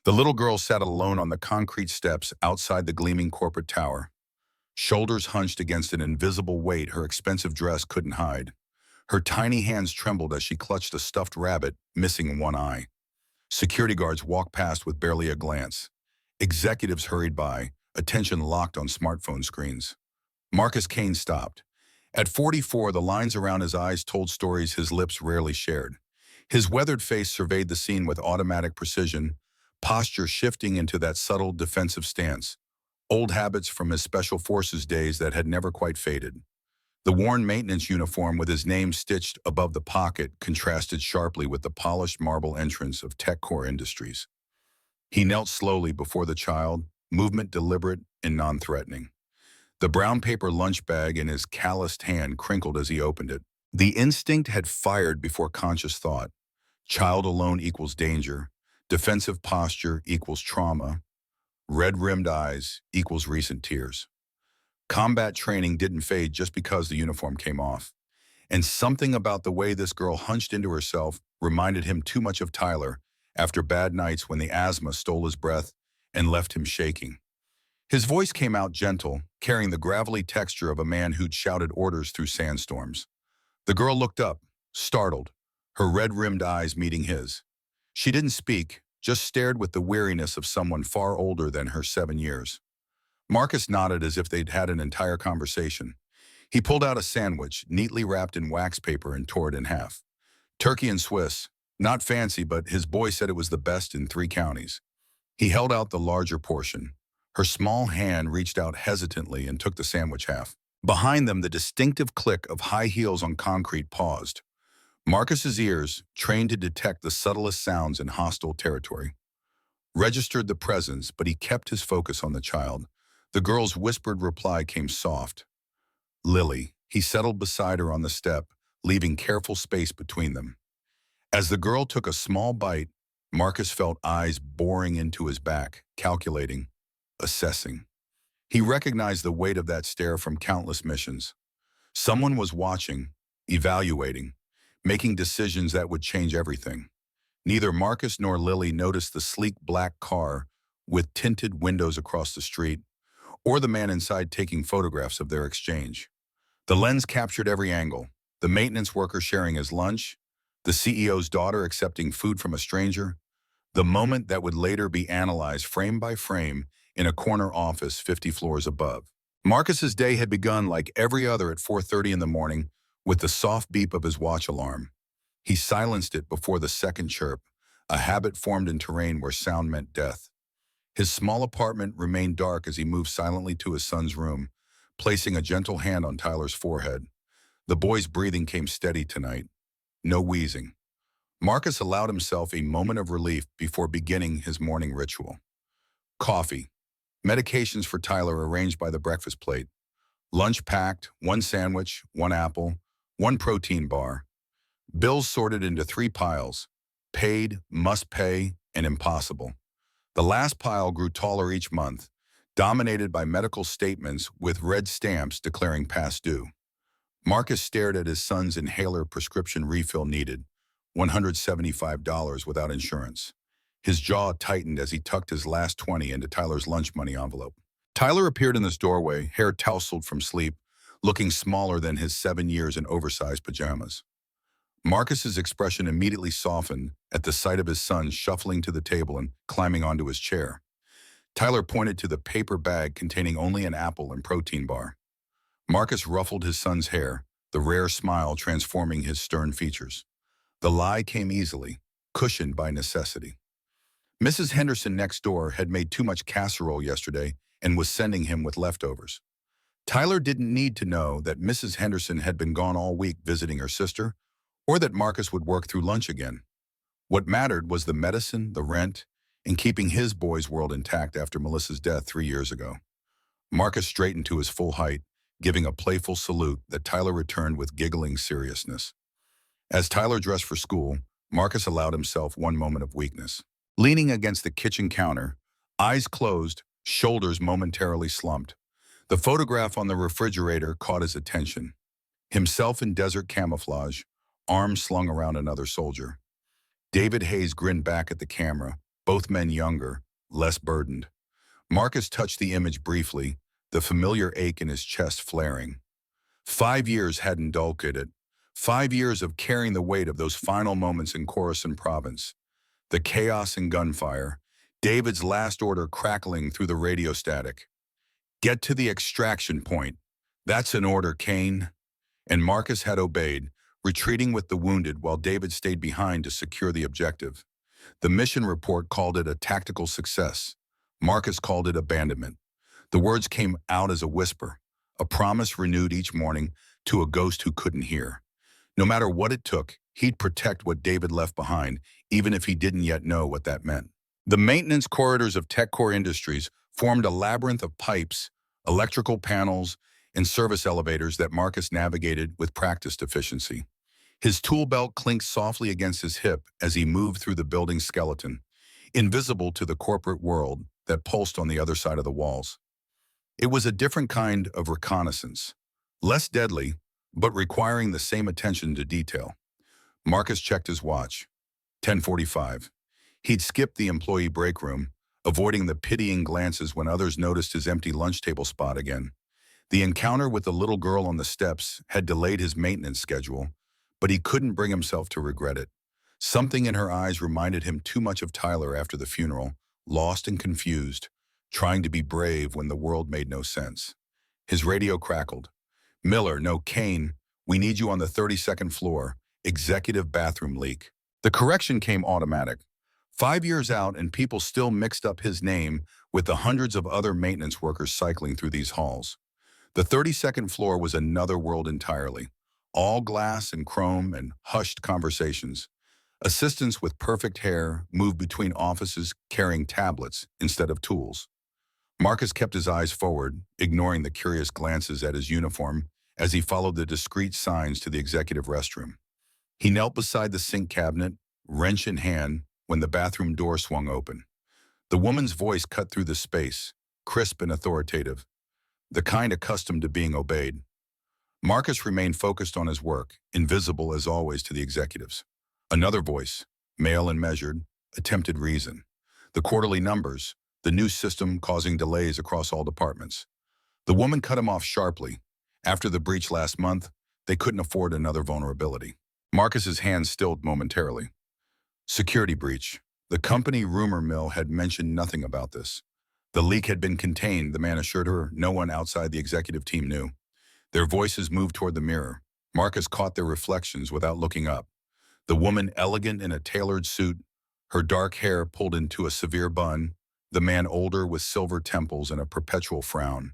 The little girl sat alone on the concrete steps outside the gleaming corporate tower, shoulders hunched against an invisible weight her expensive dress couldn't hide. Her tiny hands trembled as she clutched a stuffed rabbit, missing one eye. Security guards walked past with barely a glance. Executives hurried by, attention locked on smartphone screens. Marcus Kane stopped. At 44, the lines around his eyes told stories his lips rarely shared. His weathered face surveyed the scene with automatic precision, posture shifting into that subtle defensive stance, old habits from his special forces days that had never quite faded. The worn maintenance uniform with his name stitched above the pocket contrasted sharply with the polished marble entrance of TechCore Industries. He knelt slowly before the child, movement deliberate and non-threatening. The brown paper lunch bag in his calloused hand crinkled as he opened it. The instinct had fired before conscious thought. Child alone equals danger. Defensive posture equals trauma. Red-rimmed eyes equals recent tears. Combat training didn't fade just because the uniform came off. And something about the way this girl hunched into herself reminded him too much of Tyler after bad nights when the asthma stole his breath and left him shaking. His voice came out gentle, carrying the gravelly texture of a man who'd shouted orders through sandstorms. The girl looked up, startled, her red-rimmed eyes meeting his. She didn't speak, just stared with the weariness of someone far older than her 7 years. Marcus nodded as if they'd had an entire conversation. He pulled out a sandwich, neatly wrapped in wax paper, and tore it in half. Turkey and Swiss. Not fancy, but his boy said it was the best in 3 counties. He held out the larger portion. Her small hand reached out hesitantly and took the sandwich half. Behind them, the distinctive click of high heels on concrete paused. Marcus's ears, trained to detect the subtlest sounds in hostile territory, registered the presence, but he kept his focus on the child. The girl's whispered reply came soft. Lily. He settled beside her on the step, leaving careful space between them. As the girl took a small bite, Marcus felt eyes boring into his back, calculating, assessing. He recognized the weight of that stare from countless missions. Someone was watching, evaluating, making decisions that would change everything. Neither Marcus nor Lily noticed the sleek black car with tinted windows across the street, or the man inside taking photographs of their exchange. The lens captured every angle: the maintenance worker sharing his lunch, the CEO's daughter accepting food from a stranger, the moment that would later be analyzed frame by frame in a corner office 50 floors above. Marcus's day had begun like every other at 4:30 in the morning with the soft beep of his watch alarm. He silenced it before the second chirp, a habit formed in terrain where sound meant death. His small apartment remained dark as he moved silently to his son's room, placing a gentle hand on Tyler's forehead. The boy's breathing came steady tonight. No wheezing. Marcus allowed himself a moment of relief before beginning his morning ritual. Coffee. Medications for Tyler arranged by the breakfast plate. Lunch packed, 1 sandwich, 1 apple, 1 protein bar. Bills sorted into 3 piles: paid, must pay, and impossible. The last pile grew taller each month, dominated by medical statements with red stamps declaring past due. Marcus stared at his son's inhaler prescription refill needed, $175 without insurance. His jaw tightened as he tucked his last 20 into Tyler's lunch money envelope. Tyler appeared in his doorway, hair tousled from sleep, looking smaller than his 7 years in oversized pajamas. Marcus's expression immediately softened at the sight of his son shuffling to the table and climbing onto his chair. Tyler pointed to the paper bag containing only an apple and protein bar. Marcus ruffled his son's hair, the rare smile transforming his stern features. The lie came easily, cushioned by necessity. Mrs. Henderson next door had made too much casserole yesterday and was sending him with leftovers. Tyler didn't need to know that Mrs. Henderson had been gone all week visiting her sister, or that Marcus would work through lunch again. What mattered was the medicine, the rent, and keeping his boy's world intact after Melissa's death 3 years ago. Marcus straightened to his full height, giving a playful salute that Tyler returned with giggling seriousness. As Tyler dressed for school, Marcus allowed himself one moment of weakness. Leaning against the kitchen counter, eyes closed, shoulders momentarily slumped, the photograph on the refrigerator caught his attention. Himself in desert camouflage, arms slung around another soldier. David Hayes grinned back at the camera, both men younger, less burdened. Marcus touched the image briefly, the familiar ache in his chest flaring. 5 years hadn't dulled it. 5 years of carrying the weight of those final moments in Khorasan province. The chaos and gunfire, David's last order crackling through the radio static. Get to the extraction point. That's an order, Kane. And Marcus had obeyed, retreating with the wounded while David stayed behind to secure the objective. The mission report called it a tactical success. Marcus called it abandonment. The words came out as a whisper, a promise renewed each morning to a ghost who couldn't hear. No matter what it took, he'd protect what David left behind, even if he didn't yet know what that meant. The maintenance corridors of TechCore Industries formed a labyrinth of pipes, electrical panels, and service elevators that Marcus navigated with practiced efficiency. His tool belt clinked softly against his hip as he moved through the building's skeleton, invisible to the corporate world that pulsed on the other side of the walls. It was a different kind of reconnaissance, less deadly, but requiring the same attention to detail. Marcus checked his watch. 10:45. He'd skipped the employee break room, avoiding the pitying glances when others noticed his empty lunch table spot again. The encounter with the little girl on the steps had delayed his maintenance schedule, but he couldn't bring himself to regret it. Something in her eyes reminded him too much of Tyler after the funeral, lost and confused, trying to be brave when the world made no sense. His radio crackled. Miller, no, Kane, we need you on the 32nd floor, executive bathroom leak. The correction came automatic. 5 years out and people still mixed up his name with the hundreds of other maintenance workers cycling through these halls. The 32nd floor was another world entirely. All glass and chrome and hushed conversations. Assistants with perfect hair moved between offices carrying tablets instead of tools. Marcus kept his eyes forward, ignoring the curious glances at his uniform as he followed the discreet signs to the executive restroom. He knelt beside the sink cabinet, wrench in hand, when the bathroom door swung open. The woman's voice cut through the space, crisp and authoritative, the kind accustomed to being obeyed. Marcus remained focused on his work, invisible as always to the executives. Another voice, male and measured, attempted reason. The quarterly numbers, the new system causing delays across all departments. The woman cut him off sharply. After the breach last month, they couldn't afford another vulnerability. Marcus's hands stilled momentarily. Security breach. The company rumor mill had mentioned nothing about this. The leak had been contained, the man assured her. No one outside the executive team knew. Their voices moved toward the mirror. Marcus caught their reflections without looking up. The woman elegant in a tailored suit, her dark hair pulled into a severe bun, the man older with silver temples and a perpetual frown.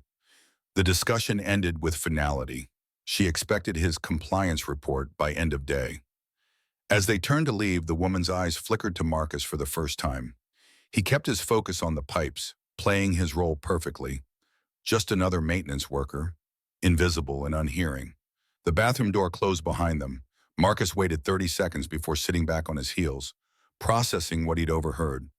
The discussion ended with finality. She expected his compliance report by end of day. As they turned to leave, the woman's eyes flickered to Marcus for the first time. He kept his focus on the pipes, playing his role perfectly. Just another maintenance worker, invisible and unhearing. The bathroom door closed behind them. Marcus waited 30 seconds before sitting back on his heels, processing what he'd overheard.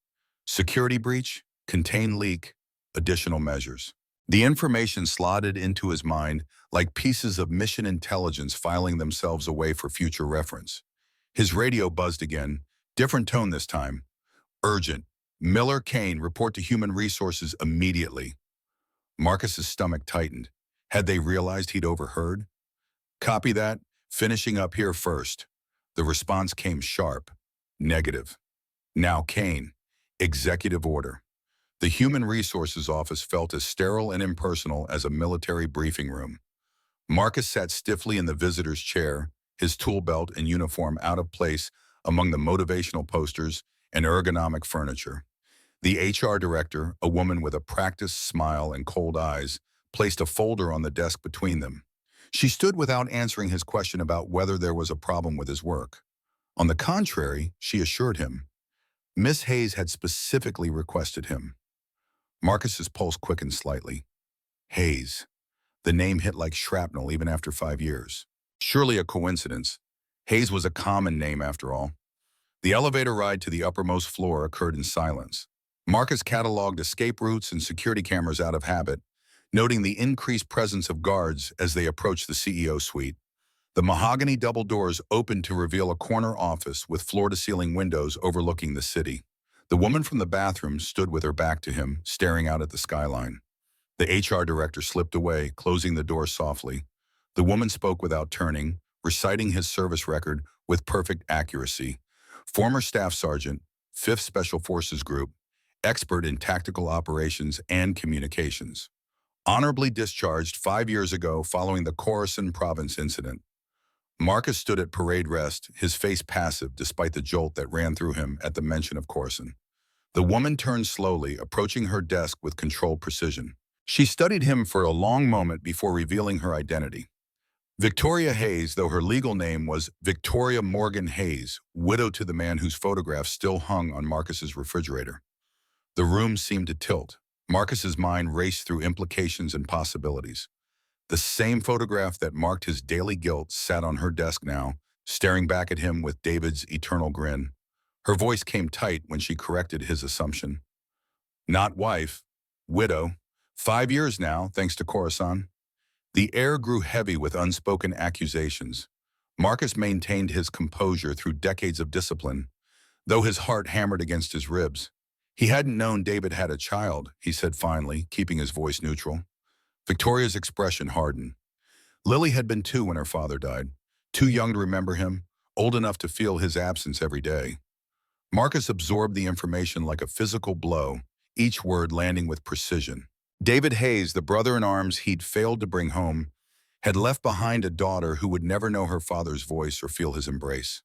Security breach, contained leak, additional measures. The information slotted into his mind like pieces of mission intelligence filing themselves away for future reference. His radio buzzed again, different tone this time. Urgent. Miller, Kane, report to Human Resources immediately. Marcus's stomach tightened. Had they realized he'd overheard? Copy that. Finishing up here first. The response came sharp. Negative. Now Kane. Executive order. The Human Resources office felt as sterile and impersonal as a military briefing room. Marcus sat stiffly in the visitor's chair, his tool belt and uniform out of place among the motivational posters and ergonomic furniture. The HR director, a woman with a practiced smile and cold eyes, placed a folder on the desk between them. She stood without answering his question about whether there was a problem with his work. On the contrary, she assured him. Miss Hayes had specifically requested him. Marcus's pulse quickened slightly. Hayes. The name hit like shrapnel even after 5 years. Surely a coincidence. Hayes was a common name after all. The elevator ride to the uppermost floor occurred in silence. Marcus cataloged escape routes and security cameras out of habit, noting the increased presence of guards as they approached the CEO suite. The mahogany double doors opened to reveal a corner office with floor-to-ceiling windows overlooking the city. The woman from the bathroom stood with her back to him, staring out at the skyline. The HR director slipped away, closing the door softly. The woman spoke without turning, reciting his service record with perfect accuracy. Former Staff Sergeant, 5th Special Forces Group, expert in tactical operations and communications. Honorably discharged 5 years ago following the Khorasan province incident. Marcus stood at parade rest, his face passive despite the jolt that ran through him at the mention of Khorasan. The woman turned slowly, approaching her desk with controlled precision. She studied him for a long moment before revealing her identity. Victoria Hayes, though her legal name was Victoria Morgan Hayes, widow to the man whose photograph still hung on Marcus's refrigerator. The room seemed to tilt. Marcus's mind raced through implications and possibilities. The same photograph that marked his daily guilt sat on her desk now, staring back at him with David's eternal grin. Her voice came tight when she corrected his assumption. Not wife, widow. 5 years now, thanks to Khorasan. The air grew heavy with unspoken accusations. Marcus maintained his composure through decades of discipline, though his heart hammered against his ribs. He hadn't known David had a child, he said finally, keeping his voice neutral. Victoria's expression hardened. Lily had been 2 when her father died, too young to remember him, old enough to feel his absence every day. Marcus absorbed the information like a physical blow, each word landing with precision. David Hayes, the brother-in-arms he'd failed to bring home, had left behind a daughter who would never know her father's voice or feel his embrace.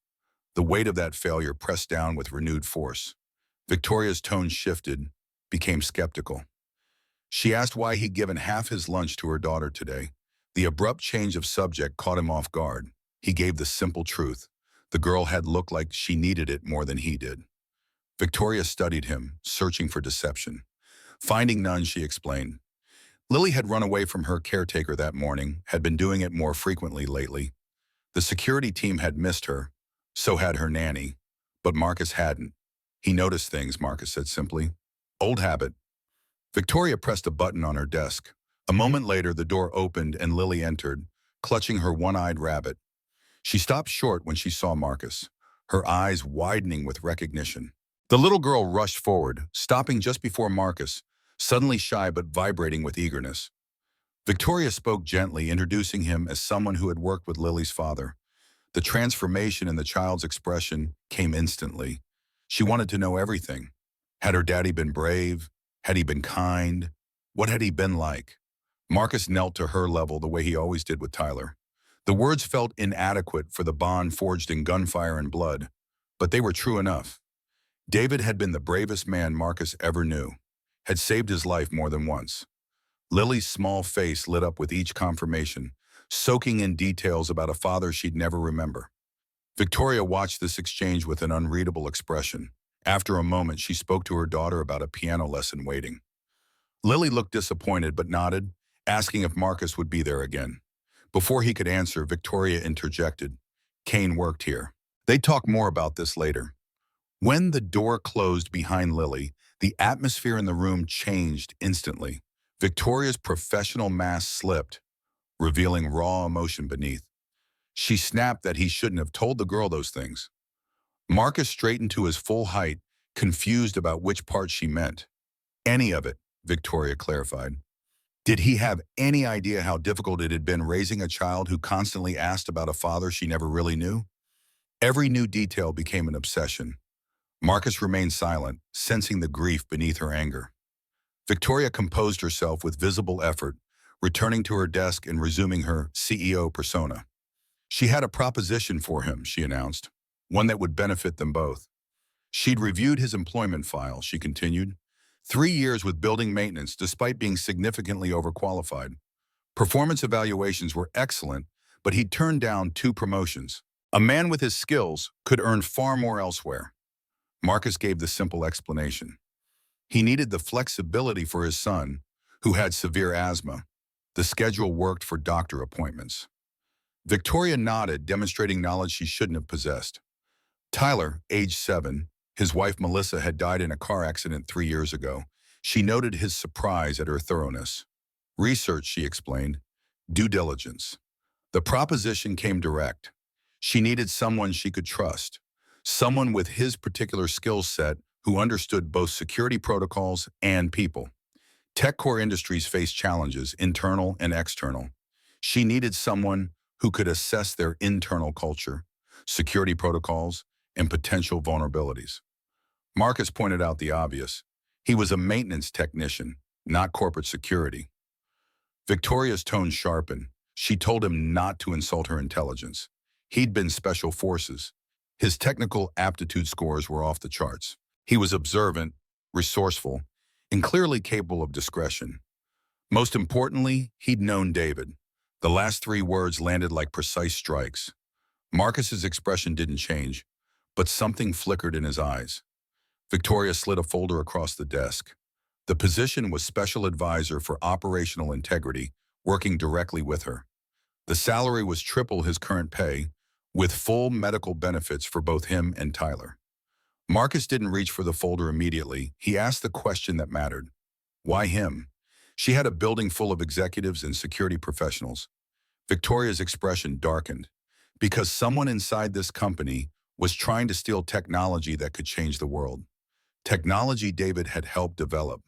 The weight of that failure pressed down with renewed force. Victoria's tone shifted, became skeptical. She asked why he'd given half his lunch to her daughter today. The abrupt change of subject caught him off guard. He gave the simple truth. The girl had looked like she needed it more than he did. Victoria studied him, searching for deception. Finding none, she explained. Lily had run away from her caretaker that morning, had been doing it more frequently lately. The security team had missed her, so had her nanny, but Marcus hadn't. He noticed things, Marcus said simply. Old habit. Victoria pressed a button on her desk. A moment later, the door opened and Lily entered, clutching her one-eyed rabbit. She stopped short when she saw Marcus, her eyes widening with recognition. The little girl rushed forward, stopping just before Marcus, suddenly shy but vibrating with eagerness. Victoria spoke gently, introducing him as someone who had worked with Lily's father. The transformation in the child's expression came instantly. She wanted to know everything. Had her daddy been brave? Had he been kind? What had he been like? Marcus knelt to her level the way he always did with Tyler. The words felt inadequate for the bond forged in gunfire and blood, but they were true enough. David had been the bravest man Marcus ever knew, had saved his life more than once. Lily's small face lit up with each confirmation, soaking in details about a father she'd never remember. Victoria watched this exchange with an unreadable expression. After a moment, she spoke to her daughter about a piano lesson waiting. Lily looked disappointed but nodded, asking if Marcus would be there again. Before he could answer, Victoria interjected. Kane worked here. They'd talk more about this later. When the door closed behind Lily, the atmosphere in the room changed instantly. Victoria's professional mask slipped, revealing raw emotion beneath. She snapped that he shouldn't have told the girl those things. Marcus straightened to his full height, confused about which part she meant. Any of it, Victoria clarified. Did he have any idea how difficult it had been raising a child who constantly asked about a father she never really knew? Every new detail became an obsession. Marcus remained silent, sensing the grief beneath her anger. Victoria composed herself with visible effort, returning to her desk and resuming her CEO persona. She had a proposition for him, she announced, one that would benefit them both. She'd reviewed his employment file, she continued. 3 years with building maintenance despite being significantly overqualified. Performance evaluations were excellent, but he'd turned down 2 promotions. A man with his skills could earn far more elsewhere. Marcus gave the simple explanation. He needed the flexibility for his son, who had severe asthma. The schedule worked for doctor appointments. Victoria nodded, demonstrating knowledge she shouldn't have possessed. Tyler, age 7, his wife Melissa had died in a car accident 3 years ago. She noted his surprise at her thoroughness. Research, she explained. Due diligence. The proposition came direct. She needed someone she could trust. Someone with his particular skill set, who understood both security protocols and people. Tech core industries face challenges, internal and external. She needed someone who could assess their internal culture, security protocols, and potential vulnerabilities. Marcus pointed out the obvious. He was a maintenance technician, not corporate security. Victoria's tone sharpened. She told him not to insult her intelligence. He'd been special forces. His technical aptitude scores were off the charts. He was observant, resourceful, and clearly capable of discretion. Most importantly, he'd known David. The last three words landed like precise strikes. Marcus's expression didn't change, but something flickered in his eyes. Victoria slid a folder across the desk. The position was Special Advisor for Operational Integrity, working directly with her. The salary was triple his current pay, with full medical benefits for both him and Tyler. Marcus didn't reach for the folder immediately. He asked the question that mattered. Why him? She had a building full of executives and security professionals. Victoria's expression darkened. Because someone inside this company was trying to steal technology that could change the world. Technology David had helped develop,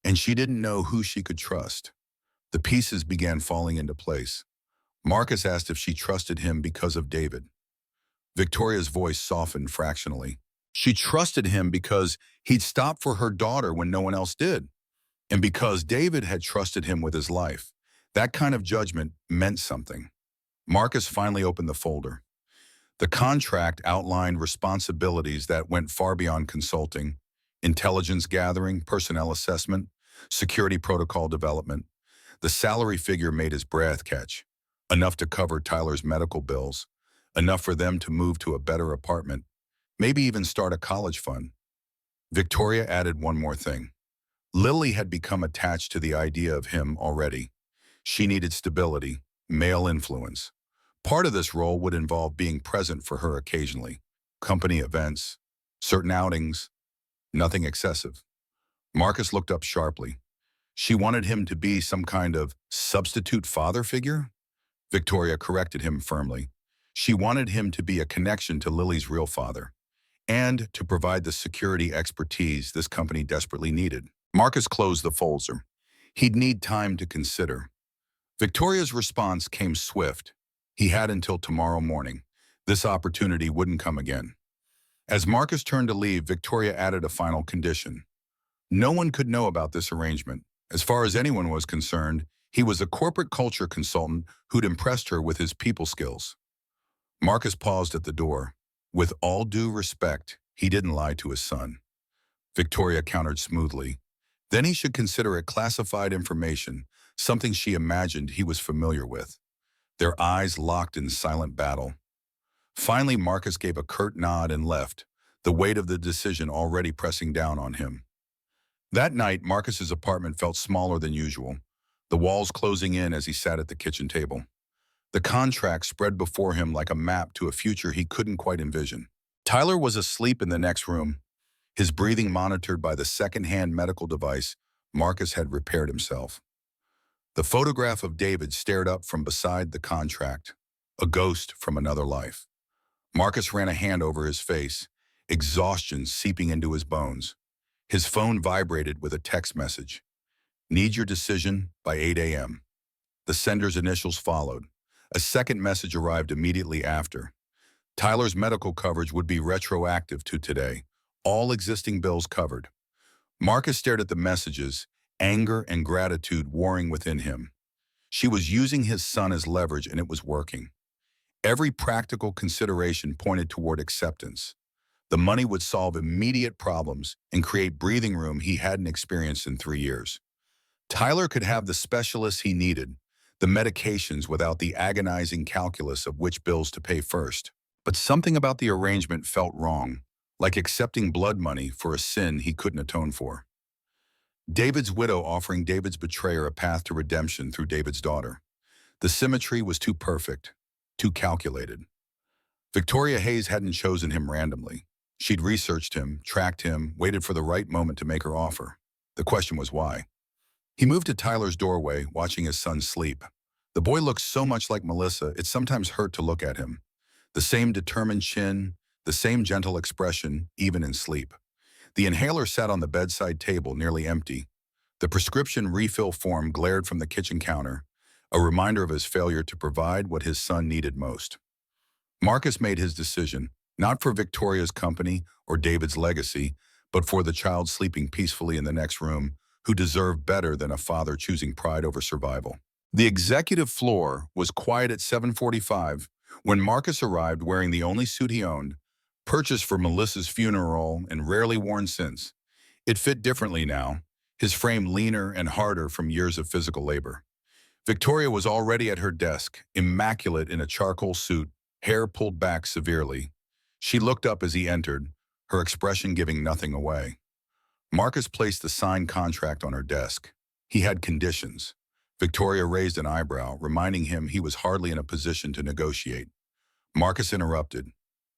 and she didn't know who she could trust. The pieces began falling into place. Marcus asked if she trusted him because of David. Victoria's voice softened fractionally. She trusted him because he'd stopped for her daughter when no one else did, and because David had trusted him with his life. That kind of judgment meant something. Marcus finally opened the folder. The contract outlined responsibilities that went far beyond consulting: intelligence gathering, personnel assessment, security protocol development. The salary figure made his breath catch. Enough to cover Tyler's medical bills, enough for them to move to a better apartment, maybe even start a college fund. Victoria added one more thing. Lily had become attached to the idea of him already. She needed stability, male influence. Part of this role would involve being present for her occasionally. Company events, certain outings, nothing excessive. Marcus looked up sharply. She wanted him to be some kind of substitute father figure? Victoria corrected him firmly. She wanted him to be a connection to Lily's real father, and to provide the security expertise this company desperately needed. Marcus closed the folder. He'd need time to consider. Victoria's response came swift. He had until tomorrow morning. This opportunity wouldn't come again. As Marcus turned to leave, Victoria added a final condition. No one could know about this arrangement. As far as anyone was concerned, he was a corporate culture consultant who'd impressed her with his people skills. Marcus paused at the door. With all due respect, he didn't lie to his son. Victoria countered smoothly. Then he should consider it classified information, something she imagined he was familiar with. Their eyes locked in silent battle. Finally, Marcus gave a curt nod and left, the weight of the decision already pressing down on him. That night, Marcus's apartment felt smaller than usual, the walls closing in as he sat at the kitchen table. The contract spread before him like a map to a future he couldn't quite envision. Tyler was asleep in the next room, his breathing monitored by the second-hand medical device Marcus had repaired himself. The photograph of David stared up from beside the contract, a ghost from another life. Marcus ran a hand over his face, exhaustion seeping into his bones. His phone vibrated with a text message. Need your decision by 8 a.m. The sender's initials followed. A second message arrived immediately after. Tyler's medical coverage would be retroactive to today. All existing bills covered. Marcus stared at the messages, anger and gratitude warring within him. She was using his son as leverage, and it was working. Every practical consideration pointed toward acceptance. The money would solve immediate problems and create breathing room he hadn't experienced in 3 years. Tyler could have the specialists he needed, the medications without the agonizing calculus of which bills to pay first. But something about the arrangement felt wrong, like accepting blood money for a sin he couldn't atone for. David's widow offering David's betrayer a path to redemption through David's daughter. The symmetry was too perfect, too calculated. Victoria Hayes hadn't chosen him randomly. She'd researched him, tracked him, waited for the right moment to make her offer. The question was why. He moved to Tyler's doorway, watching his son sleep. The boy looked so much like Melissa, it sometimes hurt to look at him. The same determined chin, the same gentle expression, even in sleep. The inhaler sat on the bedside table, nearly empty. The prescription refill form glared from the kitchen counter, a reminder of his failure to provide what his son needed most. Marcus made his decision, not for Victoria's company or David's legacy, but for the child sleeping peacefully in the next room, who deserved better than a father choosing pride over survival. The executive floor was quiet at 7:45 when Marcus arrived wearing the only suit he owned, purchased for Melissa's funeral and rarely worn since. It fit differently now, his frame leaner and harder from years of physical labor. Victoria was already at her desk, immaculate in a charcoal suit, hair pulled back severely. She looked up as he entered, her expression giving nothing away. Marcus placed the signed contract on her desk. He had conditions. Victoria raised an eyebrow, reminding him he was hardly in a position to negotiate. Marcus interrupted.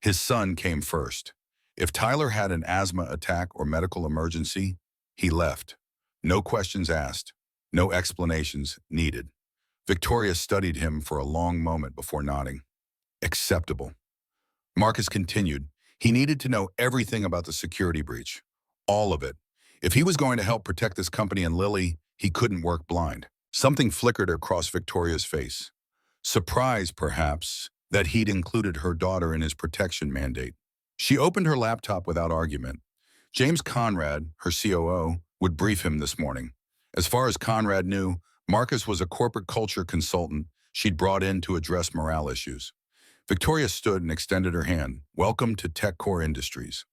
His son came first. If Tyler had an asthma attack or medical emergency, he left. No questions asked. No explanations needed. Victoria studied him for a long moment before nodding. Acceptable. Marcus continued. He needed to know everything about the security breach. All of it. If he was going to help protect this company and Lily, he couldn't work blind. Something flickered across Victoria's face. Surprise, perhaps, that he'd included her daughter in his protection mandate. She opened her laptop without argument. James Conrad, her COO, would brief him this morning. As far as Conrad knew, Marcus was a corporate culture consultant she'd brought in to address morale issues. Victoria stood and extended her hand. Welcome to TechCore Industries.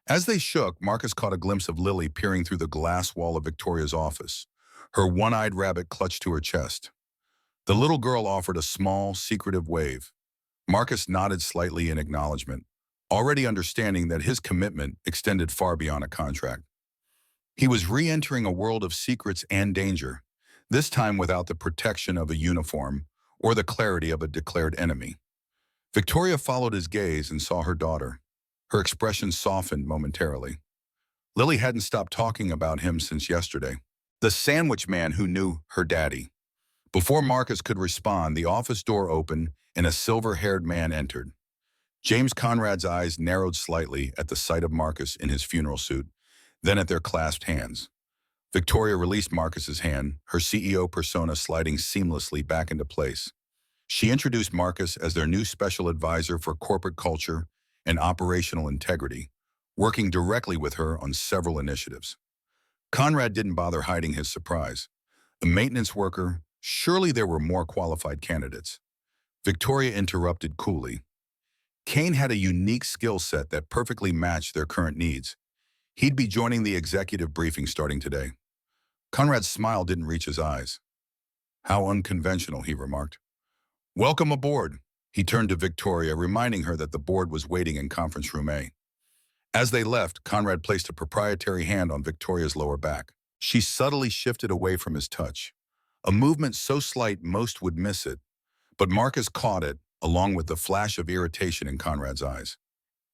As they shook, Marcus caught a glimpse of Lily peering through the glass wall of Victoria's office, her one-eyed rabbit clutched to her chest. The little girl offered a small, secretive wave. Marcus nodded slightly in acknowledgement, already understanding that his commitment extended far beyond a contract. He was re-entering a world of secrets and danger, this time without the protection of a uniform or the clarity of a declared enemy. Victoria followed his gaze and saw her daughter. Her expression softened momentarily. Lily hadn't stopped talking about him since yesterday. The sandwich man who knew her daddy. Before Marcus could respond, the office door opened and a silver-haired man entered. James Conrad's eyes narrowed slightly at the sight of Marcus in his funeral suit, then at their clasped hands. Victoria released Marcus's hand, her CEO persona sliding seamlessly back into place. She introduced Marcus as their new special advisor for corporate culture and operational integrity, working directly with her on several initiatives. Conrad didn't bother hiding his surprise. A maintenance worker, surely there were more qualified candidates. Victoria interrupted coolly. Kane had a unique skill set that perfectly matched their current needs. He'd be joining the executive briefing starting today. Conrad's smile didn't reach his eyes. How unconventional, he remarked. Welcome aboard. He turned to Victoria, reminding her that the board was waiting in conference room A. As they left, Conrad placed a proprietary hand on Victoria's lower back. She subtly shifted away from his touch, a movement so slight most would miss it, but Marcus caught it, along with the flash of irritation in Conrad's eyes.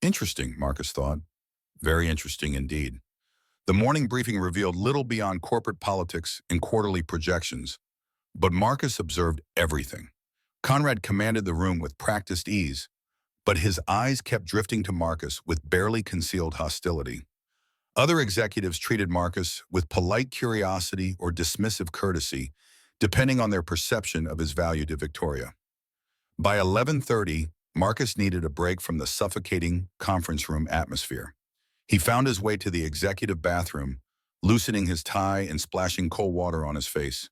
Interesting, Marcus thought. Very interesting indeed. The morning briefing revealed little beyond corporate politics and quarterly projections, but Marcus observed everything. Conrad commanded the room with practiced ease, but his eyes kept drifting to Marcus with barely concealed hostility. Other executives treated Marcus with polite curiosity or dismissive courtesy, depending on their perception of his value to Victoria. By 11:30, Marcus needed a break from the suffocating conference room atmosphere. He found his way to the executive bathroom, loosening his tie and splashing cold water on his face.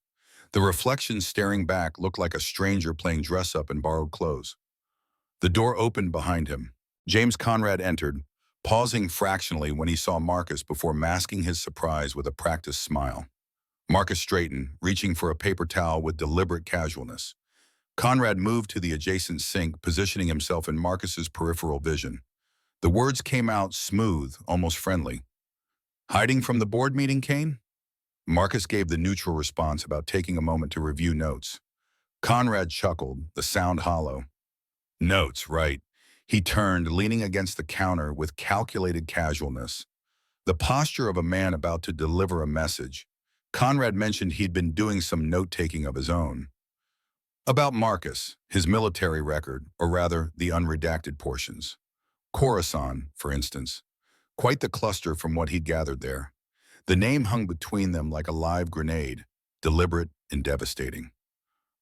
The reflection staring back looked like a stranger playing dress-up in borrowed clothes. The door opened behind him. James Conrad entered, pausing fractionally when he saw Marcus before masking his surprise with a practiced smile. Marcus straightened, reaching for a paper towel with deliberate casualness. Conrad moved to the adjacent sink, positioning himself in Marcus's peripheral vision. The words came out smooth, almost friendly. Hiding from the board meeting, Kane? Marcus gave the neutral response about taking a moment to review notes. Conrad chuckled, the sound hollow. Notes, right. He turned, leaning against the counter with calculated casualness. The posture of a man about to deliver a message. Conrad mentioned he'd been doing some note-taking of his own. About Marcus, his military record, or rather, the unredacted portions. Coruscant, for instance. Quite the cluster from what he'd gathered there. The name hung between them like a live grenade, deliberate and devastating.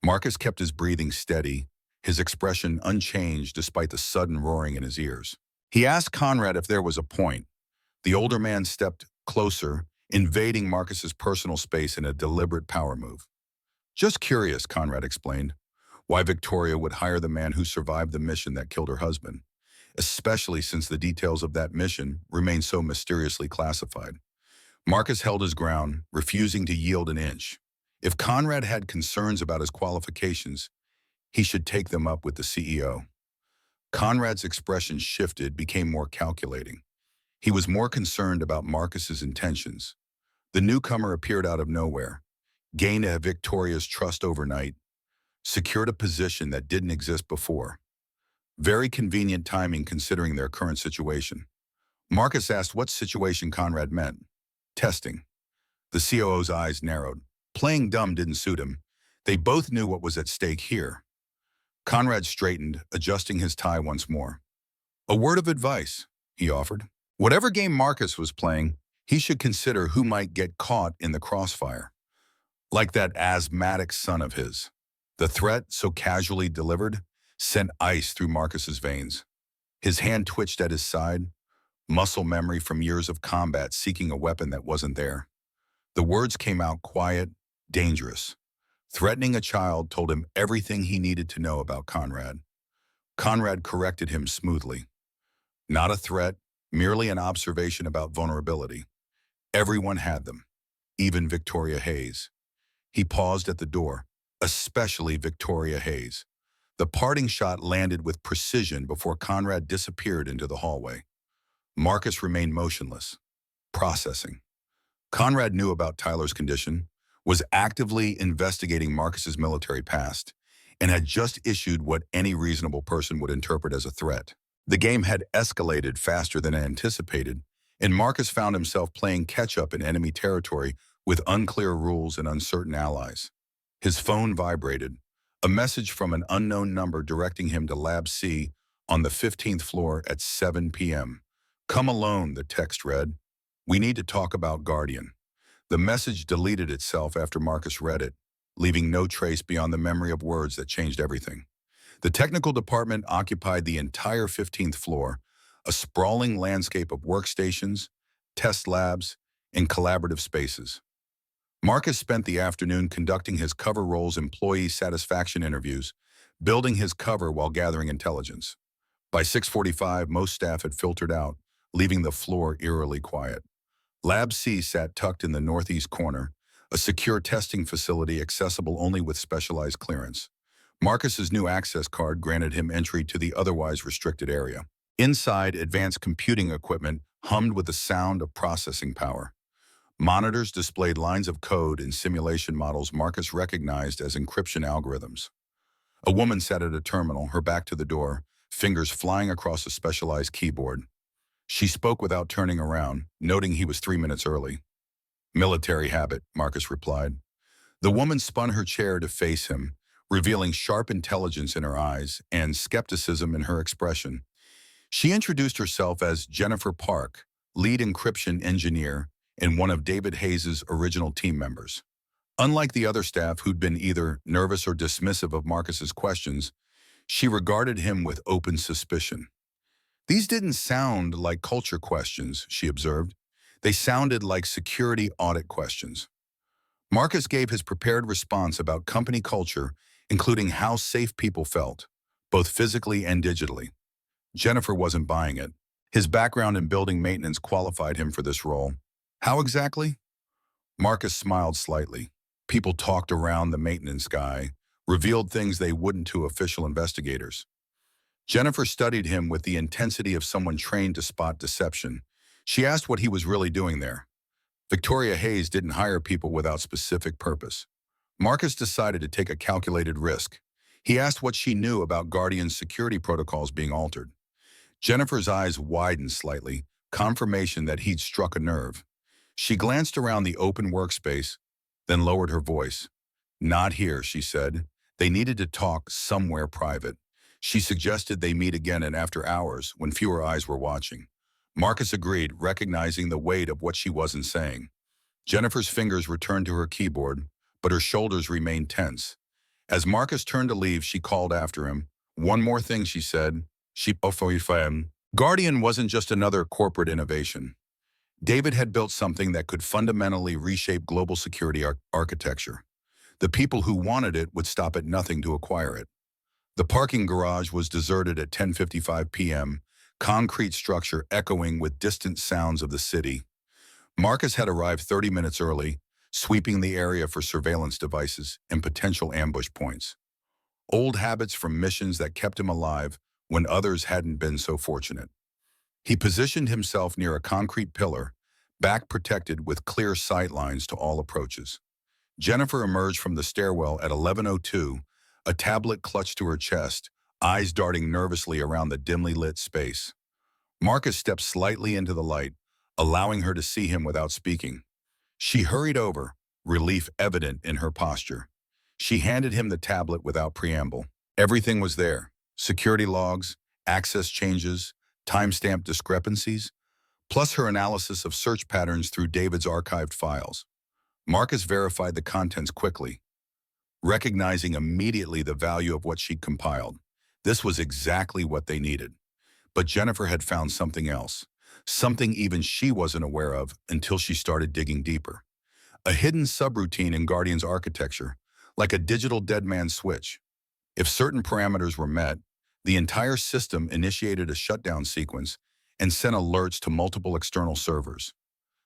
Marcus kept his breathing steady, his expression unchanged despite the sudden roaring in his ears. He asked Conrad if there was a point. The older man stepped closer, invading Marcus's personal space in a deliberate power move. Just curious, Conrad explained, why Victoria would hire the man who survived the mission that killed her husband, especially since the details of that mission remain so mysteriously classified. Marcus held his ground, refusing to yield an inch. If Conrad had concerns about his qualifications, he should take them up with the CEO. Conrad's expression shifted, became more calculating. He was more concerned about Marcus's intentions. The newcomer appeared out of nowhere, gained Victoria's trust overnight, secured a position that didn't exist before. Very convenient timing considering their current situation. Marcus asked what situation Conrad meant. Testing. The COO's eyes narrowed. Playing dumb didn't suit him. They both knew what was at stake here. Conrad straightened, adjusting his tie once more. A word of advice, he offered. Whatever game Marcus was playing, he should consider who might get caught in the crossfire. Like that asthmatic son of his. The threat, so casually delivered, sent ice through Marcus's veins. His hand twitched at his side, muscle memory from years of combat seeking a weapon that wasn't there. The words came out quiet, dangerous. Threatening a child told him everything he needed to know about Conrad. Conrad corrected him smoothly. Not a threat, merely an observation about vulnerability. Everyone had them, even Victoria Hayes. He paused at the door, especially Victoria Hayes. The parting shot landed with precision before Conrad disappeared into the hallway. Marcus remained motionless, processing. Conrad knew about Tyler's condition, was actively investigating Marcus's military past, and had just issued what any reasonable person would interpret as a threat. The game had escalated faster than anticipated, and Marcus found himself playing catch-up in enemy territory with unclear rules and uncertain allies. His phone vibrated, a message from an unknown number directing him to Lab C on the 15th floor at 7 p.m. Come alone, the text read. We need to talk about Guardian. The message deleted itself after Marcus read it, leaving no trace beyond the memory of words that changed everything. The technical department occupied the entire 15th floor, a sprawling landscape of workstations, test labs, and collaborative spaces. Marcus spent the afternoon conducting his cover role's employee satisfaction interviews, building his cover while gathering intelligence. By 6:45, most staff had filtered out, leaving the floor eerily quiet. Lab C sat tucked in the northeast corner, a secure testing facility accessible only with specialized clearance. Marcus's new access card granted him entry to the otherwise restricted area. Inside, advanced computing equipment hummed with the sound of processing power. Monitors displayed lines of code and simulation models Marcus recognized as encryption algorithms. A woman sat at a terminal, her back to the door, fingers flying across a specialized keyboard. She spoke without turning around, noting he was 3 minutes early. Military habit, Marcus replied. The woman spun her chair to face him, revealing sharp intelligence in her eyes and skepticism in her expression. She introduced herself as Jennifer Park, lead encryption engineer and one of David Hayes' original team members. Unlike the other staff who'd been either nervous or dismissive of Marcus's questions, she regarded him with open suspicion. These didn't sound like culture questions, she observed. They sounded like security audit questions. Marcus gave his prepared response about company culture, including how safe people felt, both physically and digitally. Jennifer wasn't buying it. His background in building maintenance qualified him for this role. How exactly? Marcus smiled slightly. People talked around the maintenance guy, revealed things they wouldn't to official investigators. Jennifer studied him with the intensity of someone trained to spot deception. She asked what he was really doing there. Victoria Hayes didn't hire people without specific purpose. Marcus decided to take a calculated risk. He asked what she knew about Guardian's security protocols being altered. Jennifer's eyes widened slightly, confirmation that he'd struck a nerve. She glanced around the open workspace, then lowered her voice. Not here, she said. They needed to talk somewhere private. She suggested they meet again in after hours when fewer eyes were watching. Marcus agreed, recognizing the weight of what she wasn't saying. Jennifer's fingers returned to her keyboard, but her shoulders remained tense. As Marcus turned to leave, she called after him. One more thing, she said. Guardian wasn't just another corporate innovation. David had built something that could fundamentally reshape global security architecture. The people who wanted it would stop at nothing to acquire it. The parking garage was deserted at 10:55 p.m., concrete structure echoing with distant sounds of the city. Marcus had arrived 30 minutes early, sweeping the area for surveillance devices and potential ambush points. Old habits from missions that kept him alive when others hadn't been so fortunate. He positioned himself near a concrete pillar, back protected with clear sight lines to all approaches. Jennifer emerged from the stairwell at 11:02, a tablet clutched to her chest, eyes darting nervously around the dimly lit space. Marcus stepped slightly into the light, allowing her to see him without speaking. She hurried over, relief evident in her posture. She handed him the tablet without preamble. Everything was there: security logs, access changes, timestamp discrepancies, plus her analysis of search patterns through David's archived files. Marcus verified the contents quickly, recognizing immediately the value of what she'd compiled. This was exactly what they needed. But Jennifer had found something else, something even she wasn't aware of until she started digging deeper. A hidden subroutine in Guardian's architecture, like a digital dead man switch. If certain parameters were met, the entire system initiated a shutdown sequence and sent alerts to multiple external servers.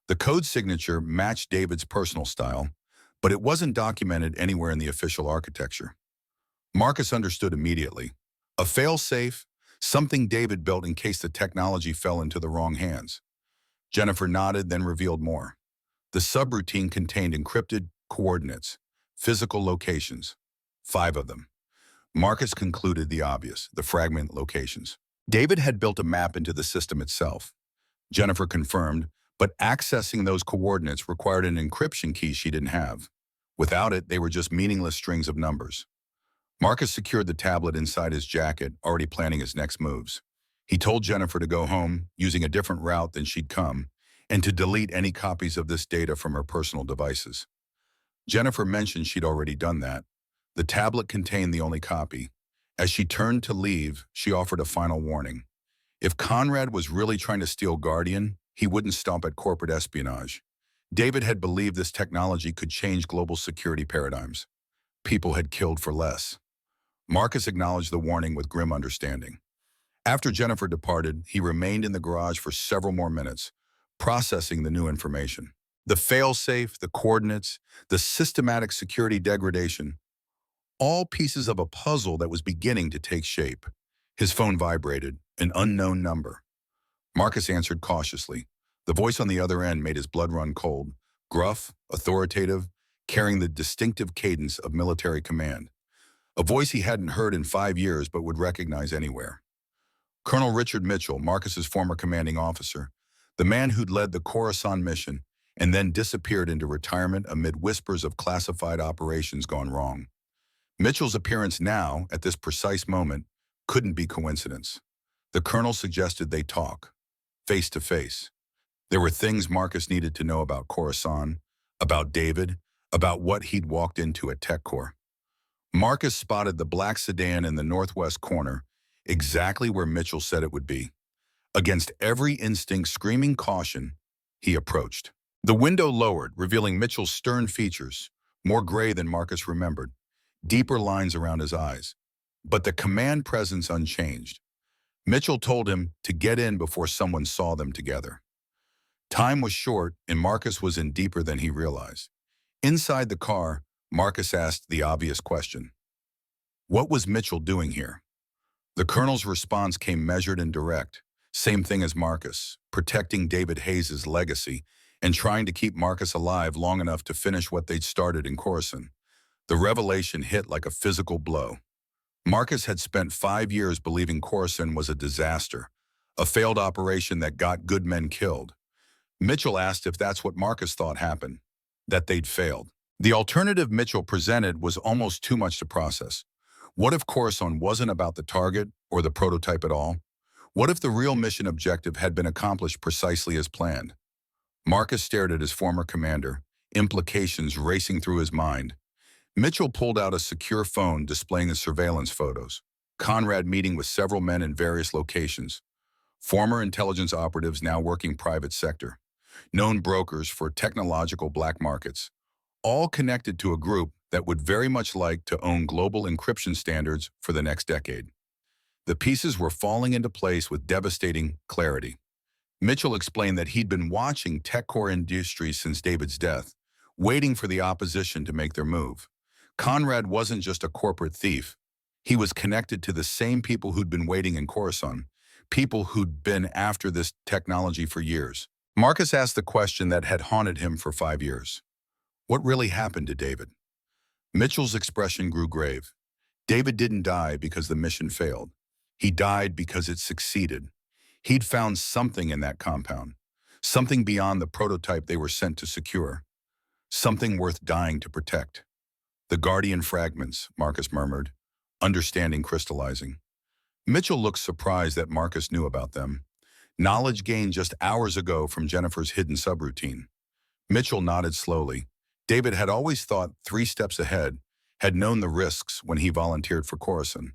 The code signature matched David's personal style, but it wasn't documented anywhere in the official architecture. Marcus understood immediately. A fail-safe, something David built in case the technology fell into the wrong hands. Jennifer nodded, then revealed more. The subroutine contained encrypted coordinates, physical locations, 5 of them. Marcus concluded the obvious, the fragment locations. David had built a map into the system itself. Jennifer confirmed, but accessing those coordinates required an encryption key she didn't have. Without it, they were just meaningless strings of numbers. Marcus secured the tablet inside his jacket, already planning his next moves. He told Jennifer to go home, using a different route than she'd come, and to delete any copies of this data from her personal devices. Jennifer mentioned she'd already done that. The tablet contained the only copy. As she turned to leave, she offered a final warning. If Conrad was really trying to steal Guardian, he wouldn't stop at corporate espionage. David had believed this technology could change global security paradigms. People had killed for less. Marcus acknowledged the warning with grim understanding. After Jennifer departed, he remained in the garage for several more minutes, processing the new information. The fail-safe, the coordinates, the systematic security degradation, all pieces of a puzzle that was beginning to take shape. His phone vibrated, an unknown number. Marcus answered cautiously. The voice on the other end made his blood run cold, gruff, authoritative, carrying the distinctive cadence of military command. A voice he hadn't heard in 5 years but would recognize anywhere. Colonel Richard Mitchell, Marcus's former commanding officer, the man who'd led the Khorasan mission and then disappeared into retirement amid whispers of classified operations gone wrong. Mitchell's appearance now, at this precise moment, couldn't be coincidence. The colonel suggested they talk, face to face. There were things Marcus needed to know about Khorasan, about David, about what he'd walked into at TechCorps. Marcus spotted the black sedan in the northwest corner, exactly where Mitchell said it would be. Against every instinct screaming caution, he approached. The window lowered, revealing Mitchell's stern features, more gray than Marcus remembered, deeper lines around his eyes. But the command presence unchanged. Mitchell told him to get in before someone saw them together. Time was short, and Marcus was in deeper than he realized. Inside the car, Marcus asked the obvious question. What was Mitchell doing here? The colonel's response came measured and direct. Same thing as Marcus, protecting David Hayes' legacy and trying to keep Marcus alive long enough to finish what they'd started in Khorasan. The revelation hit like a physical blow. Marcus had spent 5 years believing Khorasan was a disaster, a failed operation that got good men killed. Mitchell asked if that's what Marcus thought happened, that they'd failed. The alternative Mitchell presented was almost too much to process. What if Khorasan wasn't about the target or the prototype at all? What if the real mission objective had been accomplished precisely as planned? Marcus stared at his former commander, implications racing through his mind. Mitchell pulled out a secure phone displaying the surveillance photos. Conrad meeting with several men in various locations. Former intelligence operatives now working private sector. Known brokers for technological black markets. All connected to a group that would very much like to own global encryption standards for the next decade. The pieces were falling into place with devastating clarity. Mitchell explained that he'd been watching tech core industries since David's death, waiting for the opposition to make their move. Conrad wasn't just a corporate thief. He was connected to the same people who'd been waiting in Coruscant, people who'd been after this technology for years. Marcus asked the question that had haunted him for 5 years. What really happened to David? Mitchell's expression grew grave. David didn't die because the mission failed. He died because it succeeded. He'd found something in that compound, something beyond the prototype they were sent to secure, something worth dying to protect. The Guardian fragments, Marcus murmured, understanding crystallizing. Mitchell looked surprised that Marcus knew about them. Knowledge gained just hours ago from Jennifer's hidden subroutine. Mitchell nodded slowly. David had always thought 3 steps ahead, had known the risks when he volunteered for Coruscant.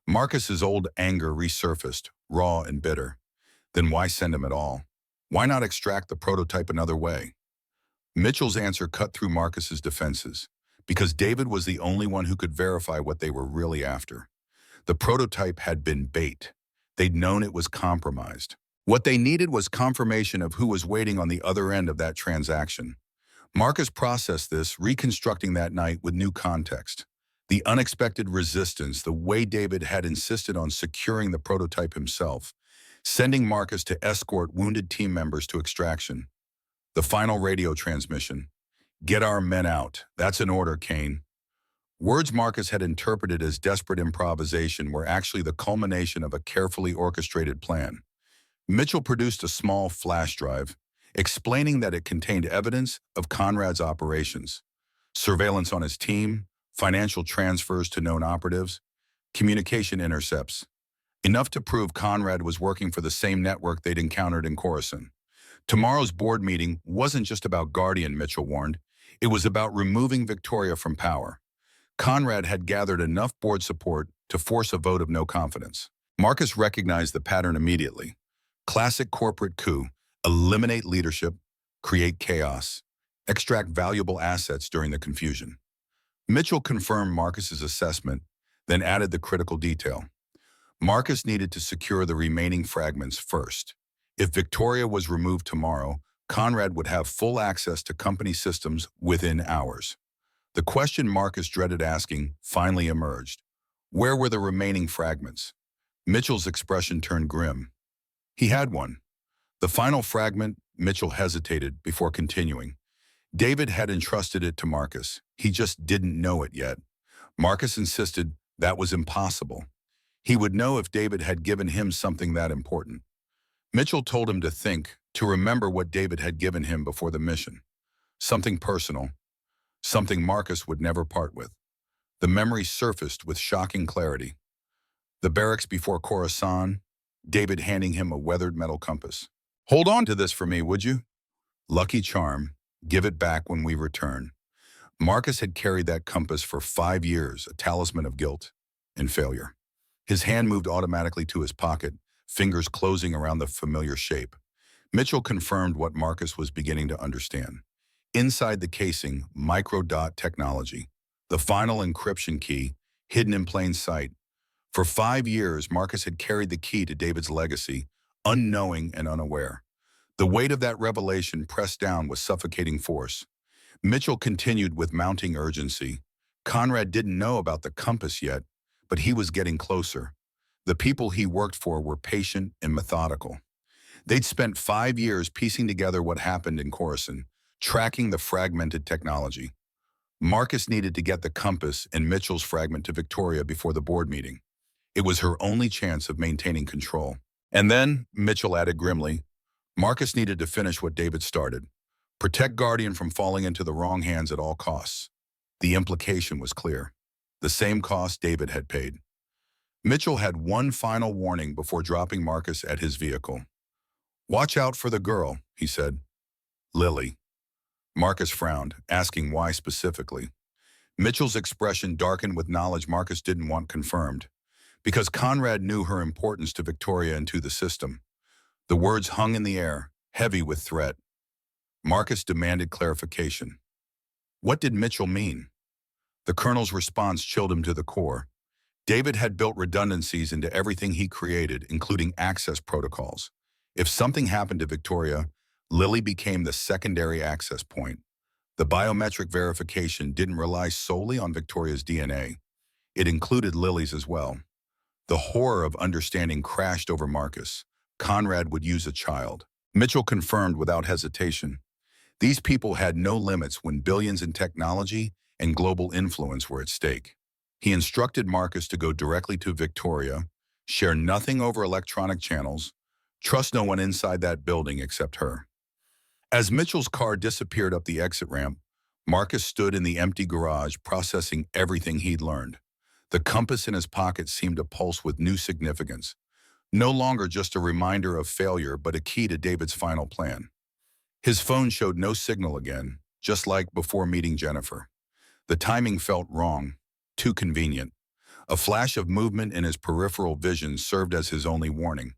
Marcus's old anger resurfaced, raw and bitter. Then why send him at all? Why not extract the prototype another way? Mitchell's answer cut through Marcus's defenses, because David was the only one who could verify what they were really after. The prototype had been bait. They'd known it was compromised. What they needed was confirmation of who was waiting on the other end of that transaction. Marcus processed this, reconstructing that night with new context. The unexpected resistance, the way David had insisted on securing the prototype himself, sending Marcus to escort wounded team members to extraction. The final radio transmission. Get our men out. That's an order, Kane. Words Marcus had interpreted as desperate improvisation were actually the culmination of a carefully orchestrated plan. Mitchell produced a small flash drive, explaining that it contained evidence of Conrad's operations, surveillance on his team, financial transfers to known operatives, communication intercepts, enough to prove Conrad was working for the same network they'd encountered in Coruscant. Tomorrow's board meeting wasn't just about Guardian, Mitchell warned. It was about removing Victoria from power. Conrad had gathered enough board support to force a vote of no confidence. Marcus recognized the pattern immediately. Classic corporate coup: eliminate leadership, create chaos, extract valuable assets during the confusion. Mitchell confirmed Marcus's assessment, then added the critical detail. Marcus needed to secure the remaining fragments first. If Victoria was removed tomorrow, Conrad would have full access to company systems within hours. The question Marcus dreaded asking finally emerged. Where were the remaining fragments? Mitchell's expression turned grim. He had one. The final fragment. Mitchell hesitated before continuing. David had entrusted it to Marcus. He just didn't know it yet. Marcus insisted that was impossible. He would know if David had given him something that important. Mitchell told him to think, to remember what David had given him before the mission. Something personal. Something Marcus would never part with. The memory surfaced with shocking clarity. The barracks before Coruscant, David handing him a weathered metal compass. Hold on to this for me, would you? Lucky charm. Give it back when we return. Marcus had carried that compass for 5 years, a talisman of guilt and failure. His hand moved automatically to his pocket, fingers closing around the familiar shape. Mitchell confirmed what Marcus was beginning to understand. Inside the casing, microdot technology, the final encryption key, hidden in plain sight. For 5 years, Marcus had carried the key to David's legacy, unknowing and unaware. The weight of that revelation pressed down with suffocating force. Mitchell continued with mounting urgency. Conrad didn't know about the compass yet, but he was getting closer. The people he worked for were patient and methodical. They'd spent 5 years piecing together what happened in Coruscant, tracking the fragmented technology. Marcus needed to get the compass and Mitchell's fragment to Victoria before the board meeting. It was her only chance of maintaining control. And then, Mitchell added grimly, Marcus needed to finish what David started. Protect Guardian from falling into the wrong hands at all costs. The implication was clear. The same cost David had paid. Mitchell had one final warning before dropping Marcus at his vehicle. "Watch out for the girl," he said. "Lily." Marcus frowned, asking why specifically. Mitchell's expression darkened with knowledge Marcus didn't want confirmed, because Conrad knew her importance to Victoria and to the system. The words hung in the air, heavy with threat. Marcus demanded clarification. What did Mitchell mean? The colonel's response chilled him to the core. David had built redundancies into everything he created, including access protocols. If something happened to Victoria, Lily became the secondary access point. The biometric verification didn't rely solely on Victoria's DNA. It included Lily's as well. The horror of understanding crashed over Marcus. Conrad would use a child. Mitchell confirmed without hesitation. These people had no limits when billions in technology and global influence were at stake. He instructed Marcus to go directly to Victoria, share nothing over electronic channels, trust no one inside that building except her. As Mitchell's car disappeared up the exit ramp, Marcus stood in the empty garage processing everything he'd learned. The compass in his pocket seemed to pulse with new significance. No longer just a reminder of failure, but a key to David's final plan. His phone showed no signal again, just like before meeting Jennifer. The timing felt wrong, too convenient. A flash of movement in his peripheral vision served as his only warning.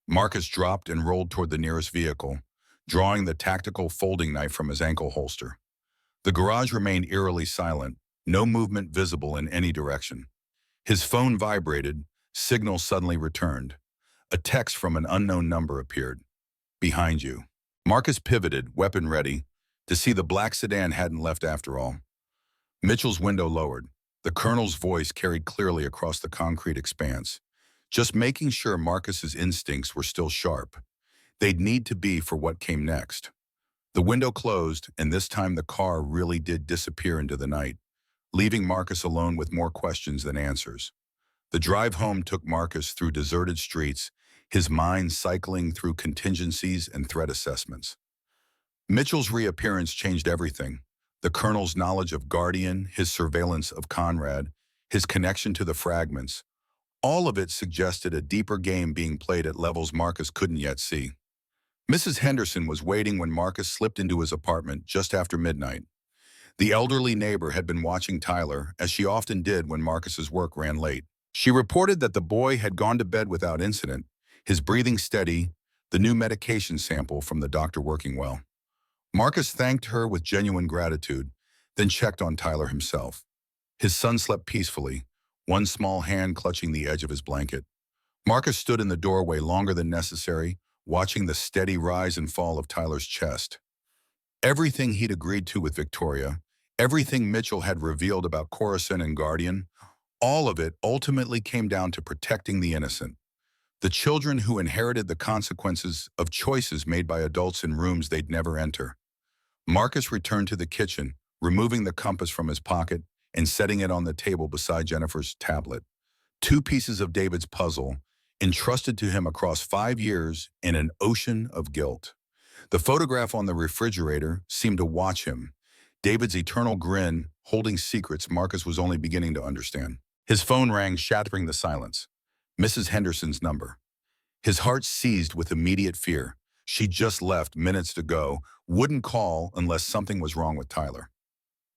Marcus dropped and rolled toward the nearest vehicle, drawing the tactical folding knife from his ankle holster. The garage remained eerily silent, no movement visible in any direction. His phone vibrated, signal suddenly returned. A text from an unknown number appeared. "Behind you." Marcus pivoted, weapon ready, to see the black sedan hadn't left after all. Mitchell's window lowered. The colonel's voice carried clearly across the concrete expanse, just making sure Marcus's instincts were still sharp. They'd need to be for what came next. The window closed, and this time the car really did disappear into the night, leaving Marcus alone with more questions than answers. The drive home took Marcus through deserted streets, his mind cycling through contingencies and threat assessments. Mitchell's reappearance changed everything. The colonel's knowledge of Guardian, his surveillance of Conrad, his connection to the fragments, all of it suggested a deeper game being played at levels Marcus couldn't yet see. Mrs. Henderson was waiting when Marcus slipped into his apartment just after midnight. The elderly neighbor had been watching Tyler, as she often did when Marcus's work ran late. She reported that the boy had gone to bed without incident, his breathing steady, the new medication sample from the doctor working well. Marcus thanked her with genuine gratitude, then checked on Tyler himself. His son slept peacefully, one small hand clutching the edge of his blanket. Marcus stood in the doorway longer than necessary, watching the steady rise and fall of Tyler's chest. Everything he'd agreed to with Victoria, everything Mitchell had revealed about Coruscant and Guardian, all of it ultimately came down to protecting the innocent. The children who inherited the consequences of choices made by adults in rooms they'd never enter. Marcus returned to the kitchen, removing the compass from his pocket and setting it on the table beside Jennifer's tablet. Two pieces of David's puzzle, entrusted to him across 5 years in an ocean of guilt. The photograph on the refrigerator seemed to watch him. David's eternal grin, holding secrets Marcus was only beginning to understand. His phone rang, shattering the silence. Mrs. Henderson's number. His heart seized with immediate fear. She'd just left minutes ago, wouldn't call unless something was wrong with Tyler.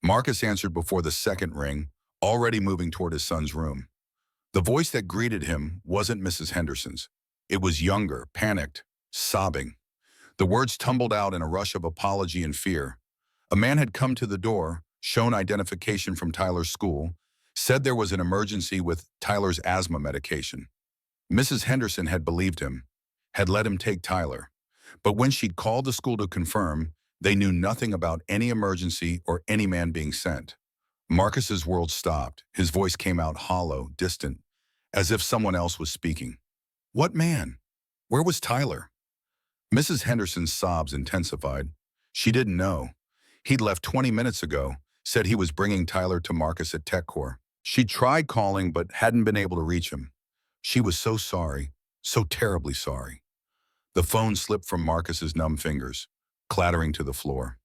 Marcus answered before the second ring, already moving toward his son's room. The voice that greeted him wasn't Mrs. Henderson's. It was younger, panicked, sobbing. The words tumbled out in a rush of apology and fear. A man had come to the door, shown identification from Tyler's school, said there was an emergency with Tyler's asthma medication. Mrs. Henderson had believed him, had let him take Tyler. But when she'd called the school to confirm, they knew nothing about any emergency or any man being sent. Marcus's world stopped. His voice came out hollow, distant, as if someone else was speaking. What man? Where was Tyler? Mrs. Henderson's sobs intensified. She didn't know. He'd left 20 minutes ago, said he was bringing Tyler to Marcus at TechCore. She'd tried calling but hadn't been able to reach him. She was so sorry, so terribly sorry. The phone slipped from Marcus's numb fingers, clattering to the floor.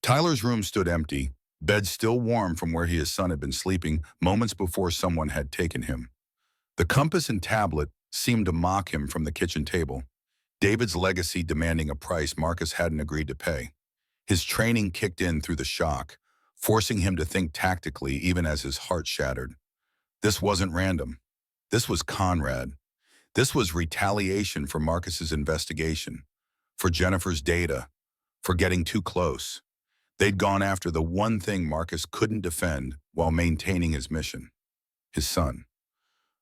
Tyler's room stood empty, bed still warm from where his son had been sleeping moments before someone had taken him. The compass and tablet seemed to mock him from the kitchen table. David's legacy demanding a price Marcus hadn't agreed to pay. His training kicked in through the shock, forcing him to think tactically even as his heart shattered. This wasn't random. This was Conrad. This was retaliation for Marcus's investigation, for Jennifer's data, for getting too close. They'd gone after the one thing Marcus couldn't defend while maintaining his mission, his son.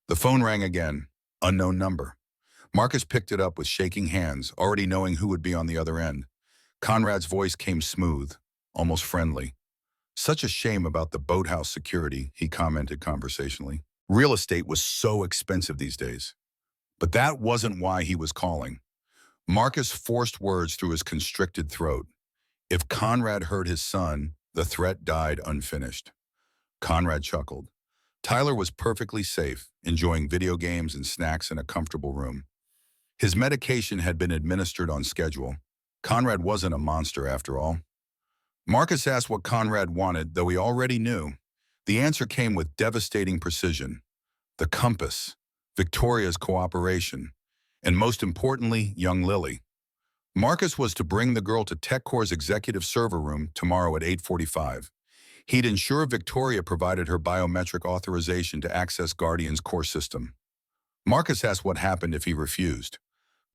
The phone rang again, unknown number. Marcus picked it up with shaking hands, already knowing who would be on the other end. Conrad's voice came smooth, almost friendly. "Such a shame about the boathouse security," he commented conversationally. "Real estate was so expensive these days." But that wasn't why he was calling. Marcus forced words through his constricted throat. If Conrad hurt his son, the threat died unfinished. Conrad chuckled. Tyler was perfectly safe, enjoying video games and snacks in a comfortable room. His medication had been administered on schedule. Conrad wasn't a monster after all. Marcus asked what Conrad wanted, though he already knew. The answer came with devastating precision. The compass, Victoria's cooperation, and most importantly, young Lily. Marcus was to bring the girl to TechCore's executive server room tomorrow at 8:45. He'd ensure Victoria provided her biometric authorization to access Guardian's core system. Marcus asked what happened if he refused.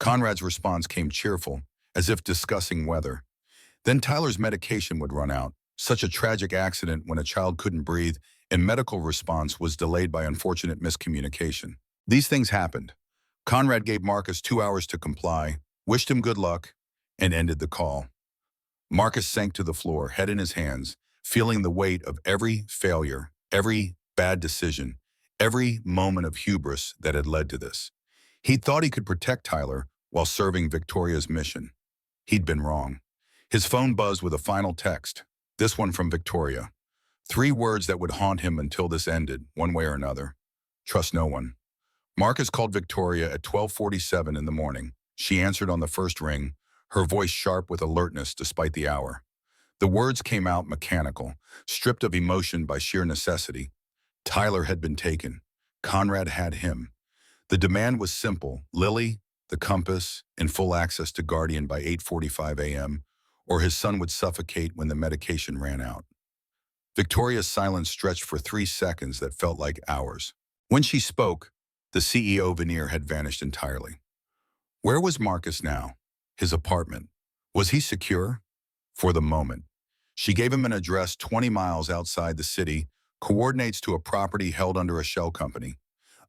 Conrad's response came cheerful, as if discussing weather. Then Tyler's medication would run out. Such a tragic accident when a child couldn't breathe, and medical response was delayed by unfortunate miscommunication. These things happened. Conrad gave Marcus 2 hours to comply, wished him good luck, and ended the call. Marcus sank to the floor, head in his hands, feeling the weight of every failure, every bad decision, every moment of hubris that had led to this. He thought he could protect Tyler while serving Victoria's mission. He'd been wrong. His phone buzzed with a final text, this one from Victoria. 3 words that would haunt him until this ended, one way or another. Trust no one. Marcus called Victoria at 12:47 in the morning. She answered on the first ring, her voice sharp with alertness despite the hour. The words came out mechanical, stripped of emotion by sheer necessity. Tyler had been taken. Conrad had him. The demand was simple: Lily, the compass, and full access to Guardian by 8:45 a.m., or his son would suffocate when the medication ran out. Victoria's silence stretched for 3 seconds that felt like hours. When she spoke, the CEO veneer had vanished entirely. Where was Marcus now? His apartment. Was he secure? For the moment. She gave him an address 20 miles outside the city, coordinates to a property held under a shell company,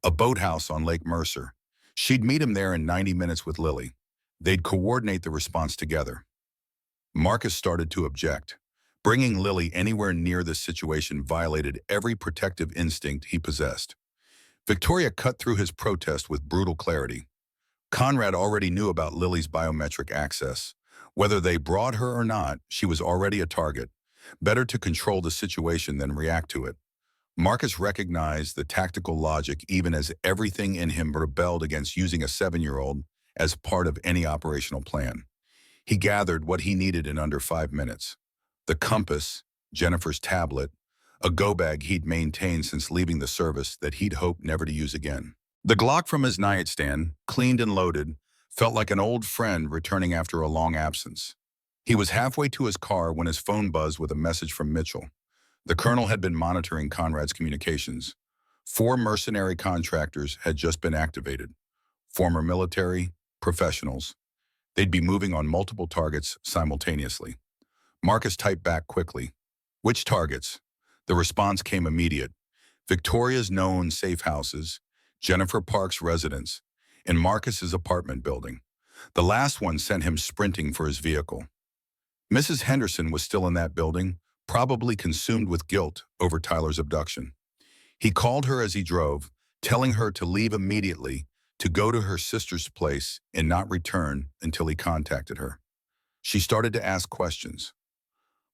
a boathouse on Lake Mercer. She'd meet him there in 90 minutes with Lily. They'd coordinate the response together. Marcus started to object. Bringing Lily anywhere near this situation violated every protective instinct he possessed. Victoria cut through his protest with brutal clarity. Conrad already knew about Lily's biometric access. Whether they brought her or not, she was already a target. Better to control the situation than react to it. Marcus recognized the tactical logic even as everything in him rebelled against using a 7-year-old as part of any operational plan. He gathered what he needed in under 5 minutes. The compass, Jennifer's tablet, a go-bag he'd maintained since leaving the service that he'd hoped never to use again. The Glock from his nightstand, cleaned and loaded, felt like an old friend returning after a long absence. He was halfway to his car when his phone buzzed with a message from Mitchell. The colonel had been monitoring Conrad's communications. 4 mercenary contractors had just been activated. Former military, professionals. They'd be moving on multiple targets simultaneously. Marcus typed back quickly. Which targets? The response came immediate. Victoria's known safe houses, Jennifer Park's residence, and Marcus's apartment building. The last one sent him sprinting for his vehicle. Mrs. Henderson was still in that building, probably consumed with guilt over Tyler's abduction. He called her as he drove, telling her to leave immediately, to go to her sister's place and not return until he contacted her. She started to ask questions.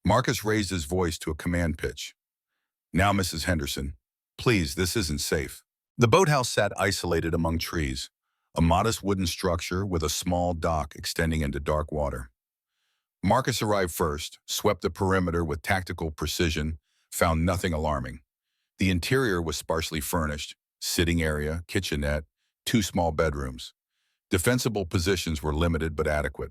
Marcus raised his voice to a command pitch. Now, Mrs. Henderson, please, this isn't safe. The boathouse sat isolated among trees, a modest wooden structure with a small dock extending into dark water. Marcus arrived first, swept the perimeter with tactical precision, found nothing alarming. The interior was sparsely furnished, sitting area, kitchenette, two small bedrooms. Defensible positions were limited but adequate.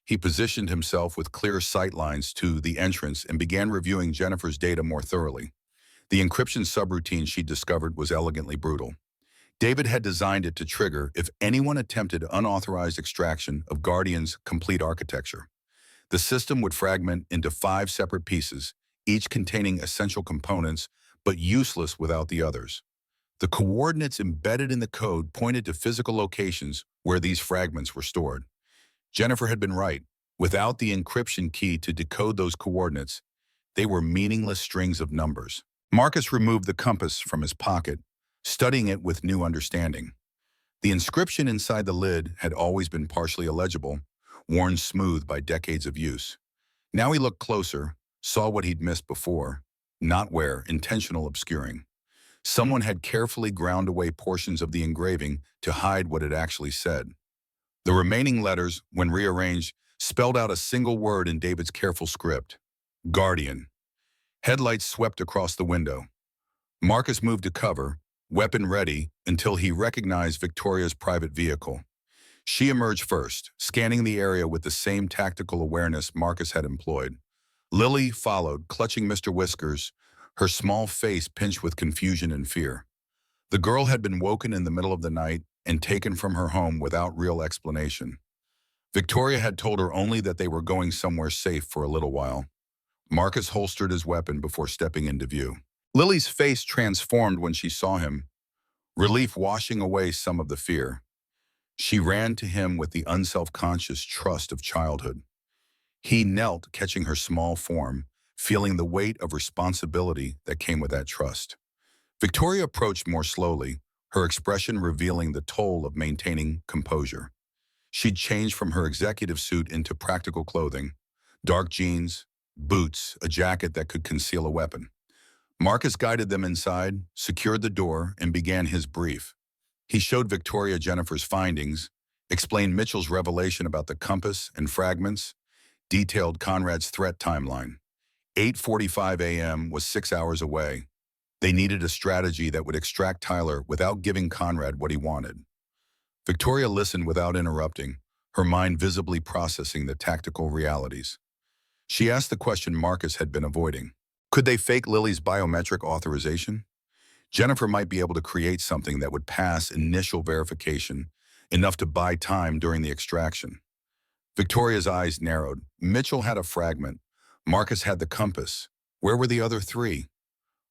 He positioned himself with clear sight lines to the entrance and began reviewing Jennifer's data more thoroughly. The encryption subroutine she discovered was elegantly brutal. David had designed it to trigger if anyone attempted unauthorized extraction of Guardian's complete architecture. The system would fragment into 5 separate pieces, each containing essential components, but useless without the others. The coordinates embedded in the code pointed to physical locations where these fragments were stored. Jennifer had been right. Without the encryption key to decode those coordinates, they were meaningless strings of numbers. Marcus removed the compass from his pocket, studying it with new understanding. The inscription inside the lid had always been partially illegible, worn smooth by decades of use. Now he looked closer, saw what he'd missed before, not where, intentional obscuring. Someone had carefully ground away portions of the engraving to hide what it actually said. The remaining letters, when rearranged, spelled out a single word in David's careful script: Guardian. Headlights swept across the window. Marcus moved to cover, weapon ready, until he recognized Victoria's private vehicle. She emerged first, scanning the area with the same tactical awareness Marcus had employed. Lily followed, clutching Mr. Whiskers, her small face pinched with confusion and fear. The girl had been woken in the middle of the night and taken from her home without real explanation. Victoria had told her only that they were going somewhere safe for a little while. Marcus holstered his weapon before stepping into view. Lily's face transformed when she saw him, relief washing away some of the fear. She ran to him with the unself-conscious trust of childhood. He knelt, catching her small form, feeling the weight of responsibility that came with that trust. Victoria approached more slowly, her expression revealing the toll of maintaining composure. She'd changed from her executive suit into practical clothing: dark jeans, boots, a jacket that could conceal a weapon. Marcus guided them inside, secured the door, and began his brief. He showed Victoria Jennifer's findings, explained Mitchell's revelation about the compass and fragments, detailed Conrad's threat timeline. 8:45 a.m. was 6 hours away. They needed a strategy that would extract Tyler without giving Conrad what he wanted. Victoria listened without interrupting, her mind visibly processing the tactical realities. She asked the question Marcus had been avoiding. Could they fake Lily's biometric authorization? Jennifer might be able to create something that would pass initial verification, enough to buy time during the extraction. Victoria's eyes narrowed. Mitchell had a fragment. Marcus had the compass. Where were the other 3?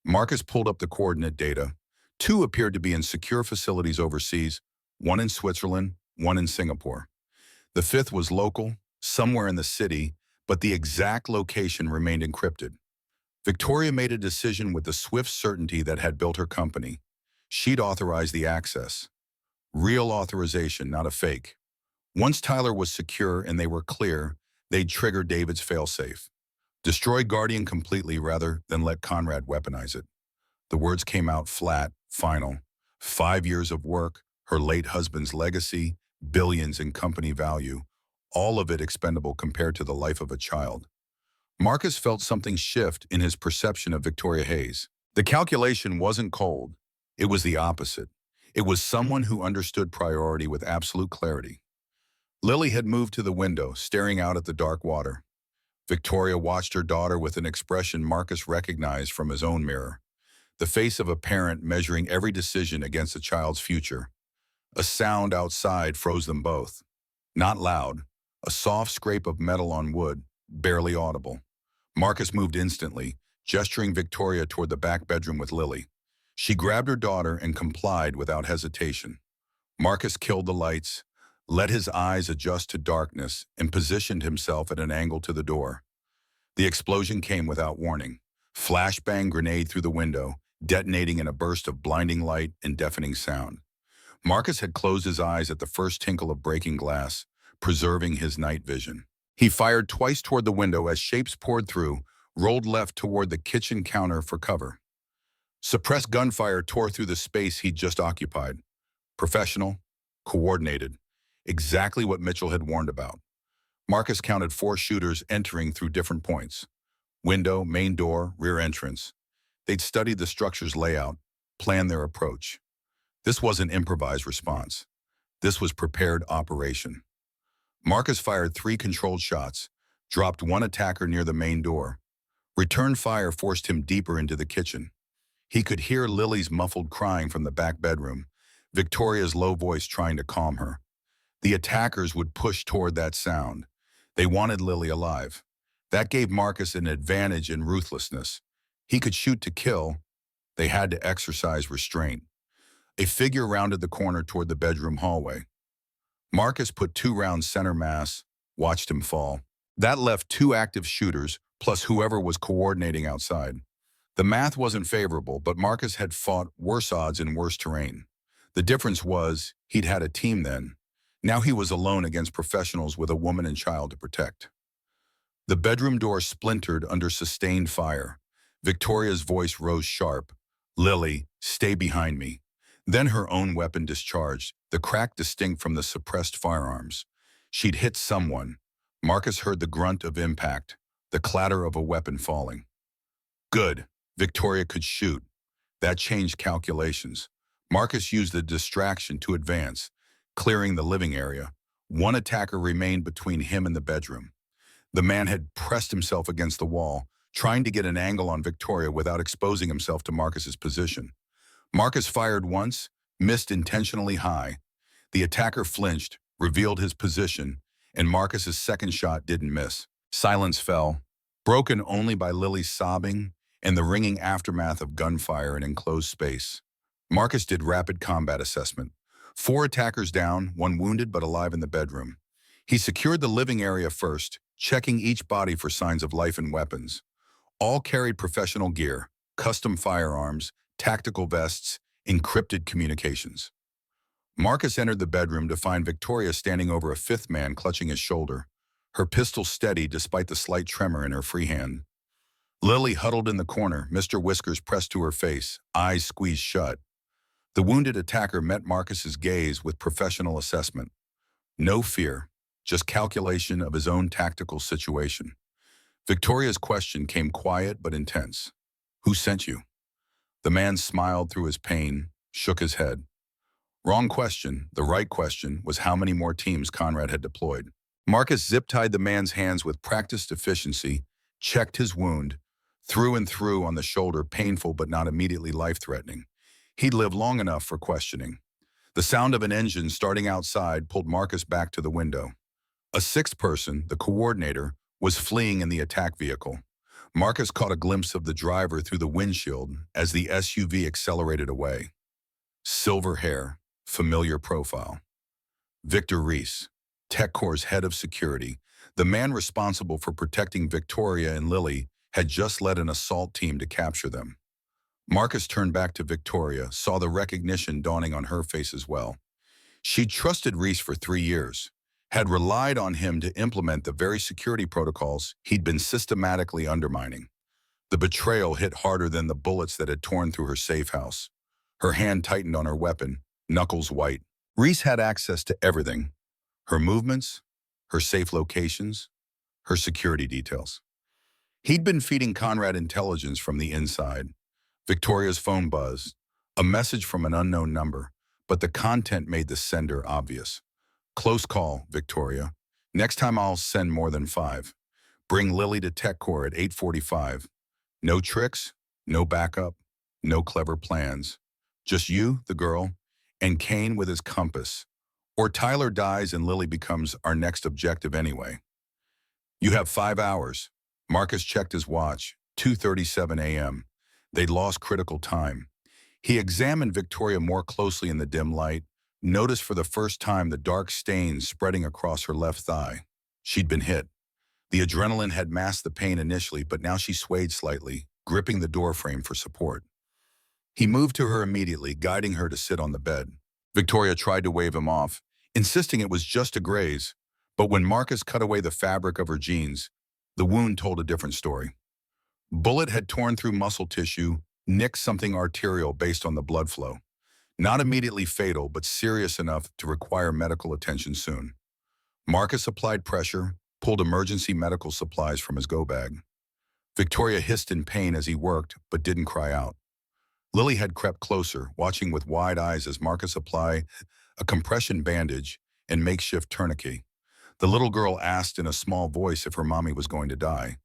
Marcus pulled up the coordinate data. 2 appeared to be in secure facilities overseas, 1 in Switzerland, 1 in Singapore. The 5th was local, somewhere in the city, but the exact location remained encrypted. Victoria made a decision with the swift certainty that had built her company. She'd authorized the access. Real authorization, not a fake. Once Tyler was secure and they were clear, they'd trigger David's failsafe. Destroy Guardian completely rather than let Conrad weaponize it. The words came out flat, final. 5 years of work, her late husband's legacy, billions in company value, all of it expendable compared to the life of a child. Marcus felt something shift in his perception of Victoria Hayes. The calculation wasn't cold. It was the opposite. It was someone who understood priority with absolute clarity. Lily had moved to the window, staring out at the dark water. Victoria watched her daughter with an expression Marcus recognized from his own mirror. The face of a parent measuring every decision against a child's future. A sound outside froze them both. Not loud. A soft scrape of metal on wood, barely audible. Marcus moved instantly, gesturing Victoria toward the back bedroom with Lily. She grabbed her daughter and complied without hesitation. Marcus killed the lights, let his eyes adjust to darkness, and positioned himself at an angle to the door. The explosion came without warning. Flashbang grenade through the window, detonating in a burst of blinding light and deafening sound. Marcus had closed his eyes at the first tinkle of breaking glass, preserving his night vision. He fired twice toward the window as shapes poured through, rolled left toward the kitchen counter for cover. Suppressed gunfire tore through the space he'd just occupied. Professional, coordinated, exactly what Mitchell had warned about. Marcus counted 4 shooters entering through different points: window, main door, rear entrance. They'd studied the structure's layout, planned their approach. This wasn't improvised response. This was prepared operation. Marcus fired 3 controlled shots, dropped one attacker near the main door. Return fire forced him deeper into the kitchen. He could hear Lily's muffled crying from the back bedroom, Victoria's low voice trying to calm her. The attackers would push toward that sound. They wanted Lily alive. That gave Marcus an advantage in ruthlessness. He could shoot to kill. They had to exercise restraint. A figure rounded the corner toward the bedroom hallway. Marcus put 2 rounds center mass, watched him fall. That left 2 active shooters, plus whoever was coordinating outside. The math wasn't favorable, but Marcus had fought worse odds in worse terrain. The difference was, he'd had a team then. Now he was alone against professionals with a woman and child to protect. The bedroom door splintered under sustained fire. Victoria's voice rose sharp. "Lily, stay behind me." Then her own weapon discharged, the crack distinct from the suppressed firearms. She'd hit someone. Marcus heard the grunt of impact, the clatter of a weapon falling. Good. Victoria could shoot. That changed calculations. Marcus used the distraction to advance, clearing the living area. One attacker remained between him and the bedroom. The man had pressed himself against the wall, trying to get an angle on Victoria without exposing himself to Marcus's position. Marcus fired once, missed intentionally high. The attacker flinched, revealed his position, and Marcus's second shot didn't miss. Silence fell, broken only by Lily's sobbing and the ringing aftermath of gunfire in enclosed space. Marcus did rapid combat assessment. 4 attackers down, 1 wounded but alive in the bedroom. He secured the living area first, checking each body for signs of life and weapons. All carried professional gear, custom firearms, tactical vests, encrypted communications. Marcus entered the bedroom to find Victoria standing over a 5th man clutching his shoulder, her pistol steady despite the slight tremor in her free hand. Lily huddled in the corner, Mr. Whiskers pressed to her face, eyes squeezed shut. The wounded attacker met Marcus's gaze with professional assessment. No fear, just calculation of his own tactical situation. Victoria's question came quiet but intense. "Who sent you?" The man smiled through his pain, shook his head. Wrong question. The right question was how many more teams Conrad had deployed. Marcus zip-tied the man's hands with practiced efficiency, checked his wound, through and through on the shoulder, painful but not immediately life-threatening. He'd lived long enough for questioning. The sound of an engine starting outside pulled Marcus back to the window. A 6th person, the coordinator, was fleeing in the attack vehicle. Marcus caught a glimpse of the driver through the windshield as the SUV accelerated away. Silver hair, familiar profile. Victor Reese, TechCore's head of security, the man responsible for protecting Victoria and Lily, had just led an assault team to capture them. Marcus turned back to Victoria, saw the recognition dawning on her face as well. She'd trusted Reese for 3 years, had relied on him to implement the very security protocols he'd been systematically undermining. The betrayal hit harder than the bullets that had torn through her safe house. Her hand tightened on her weapon, knuckles white. Reese had access to everything. Her movements, her safe locations, her security details. He'd been feeding Conrad intelligence from the inside. Victoria's phone buzzed, a message from an unknown number, but the content made the sender obvious. "Close call, Victoria. Next time I'll send more than 5. Bring Lily to TechCore at 8:45. No tricks, no backup, no clever plans. Just you, the girl, and Kane with his compass. Or Tyler dies and Lily becomes our next objective anyway. You have 5 hours." Marcus checked his watch, 2:37 a.m. They'd lost critical time. He examined Victoria more closely in the dim light, noticed for the first time the dark stains spreading across her left thigh. She'd been hit. The adrenaline had masked the pain initially, but now she swayed slightly, gripping the doorframe for support. He moved to her immediately, guiding her to sit on the bed. Victoria tried to wave him off, insisting it was just a graze, but when Marcus cut away the fabric of her jeans, the wound told a different story. Bullet had torn through muscle tissue, nicked something arterial based on the blood flow. Not immediately fatal, but serious enough to require medical attention soon. Marcus applied pressure, pulled emergency medical supplies from his go bag. Victoria hissed in pain as he worked, but didn't cry out. Lily had crept closer, watching with wide eyes as Marcus applied a compression bandage and makeshift tourniquet. The little girl asked in a small voice if her mommy was going to die.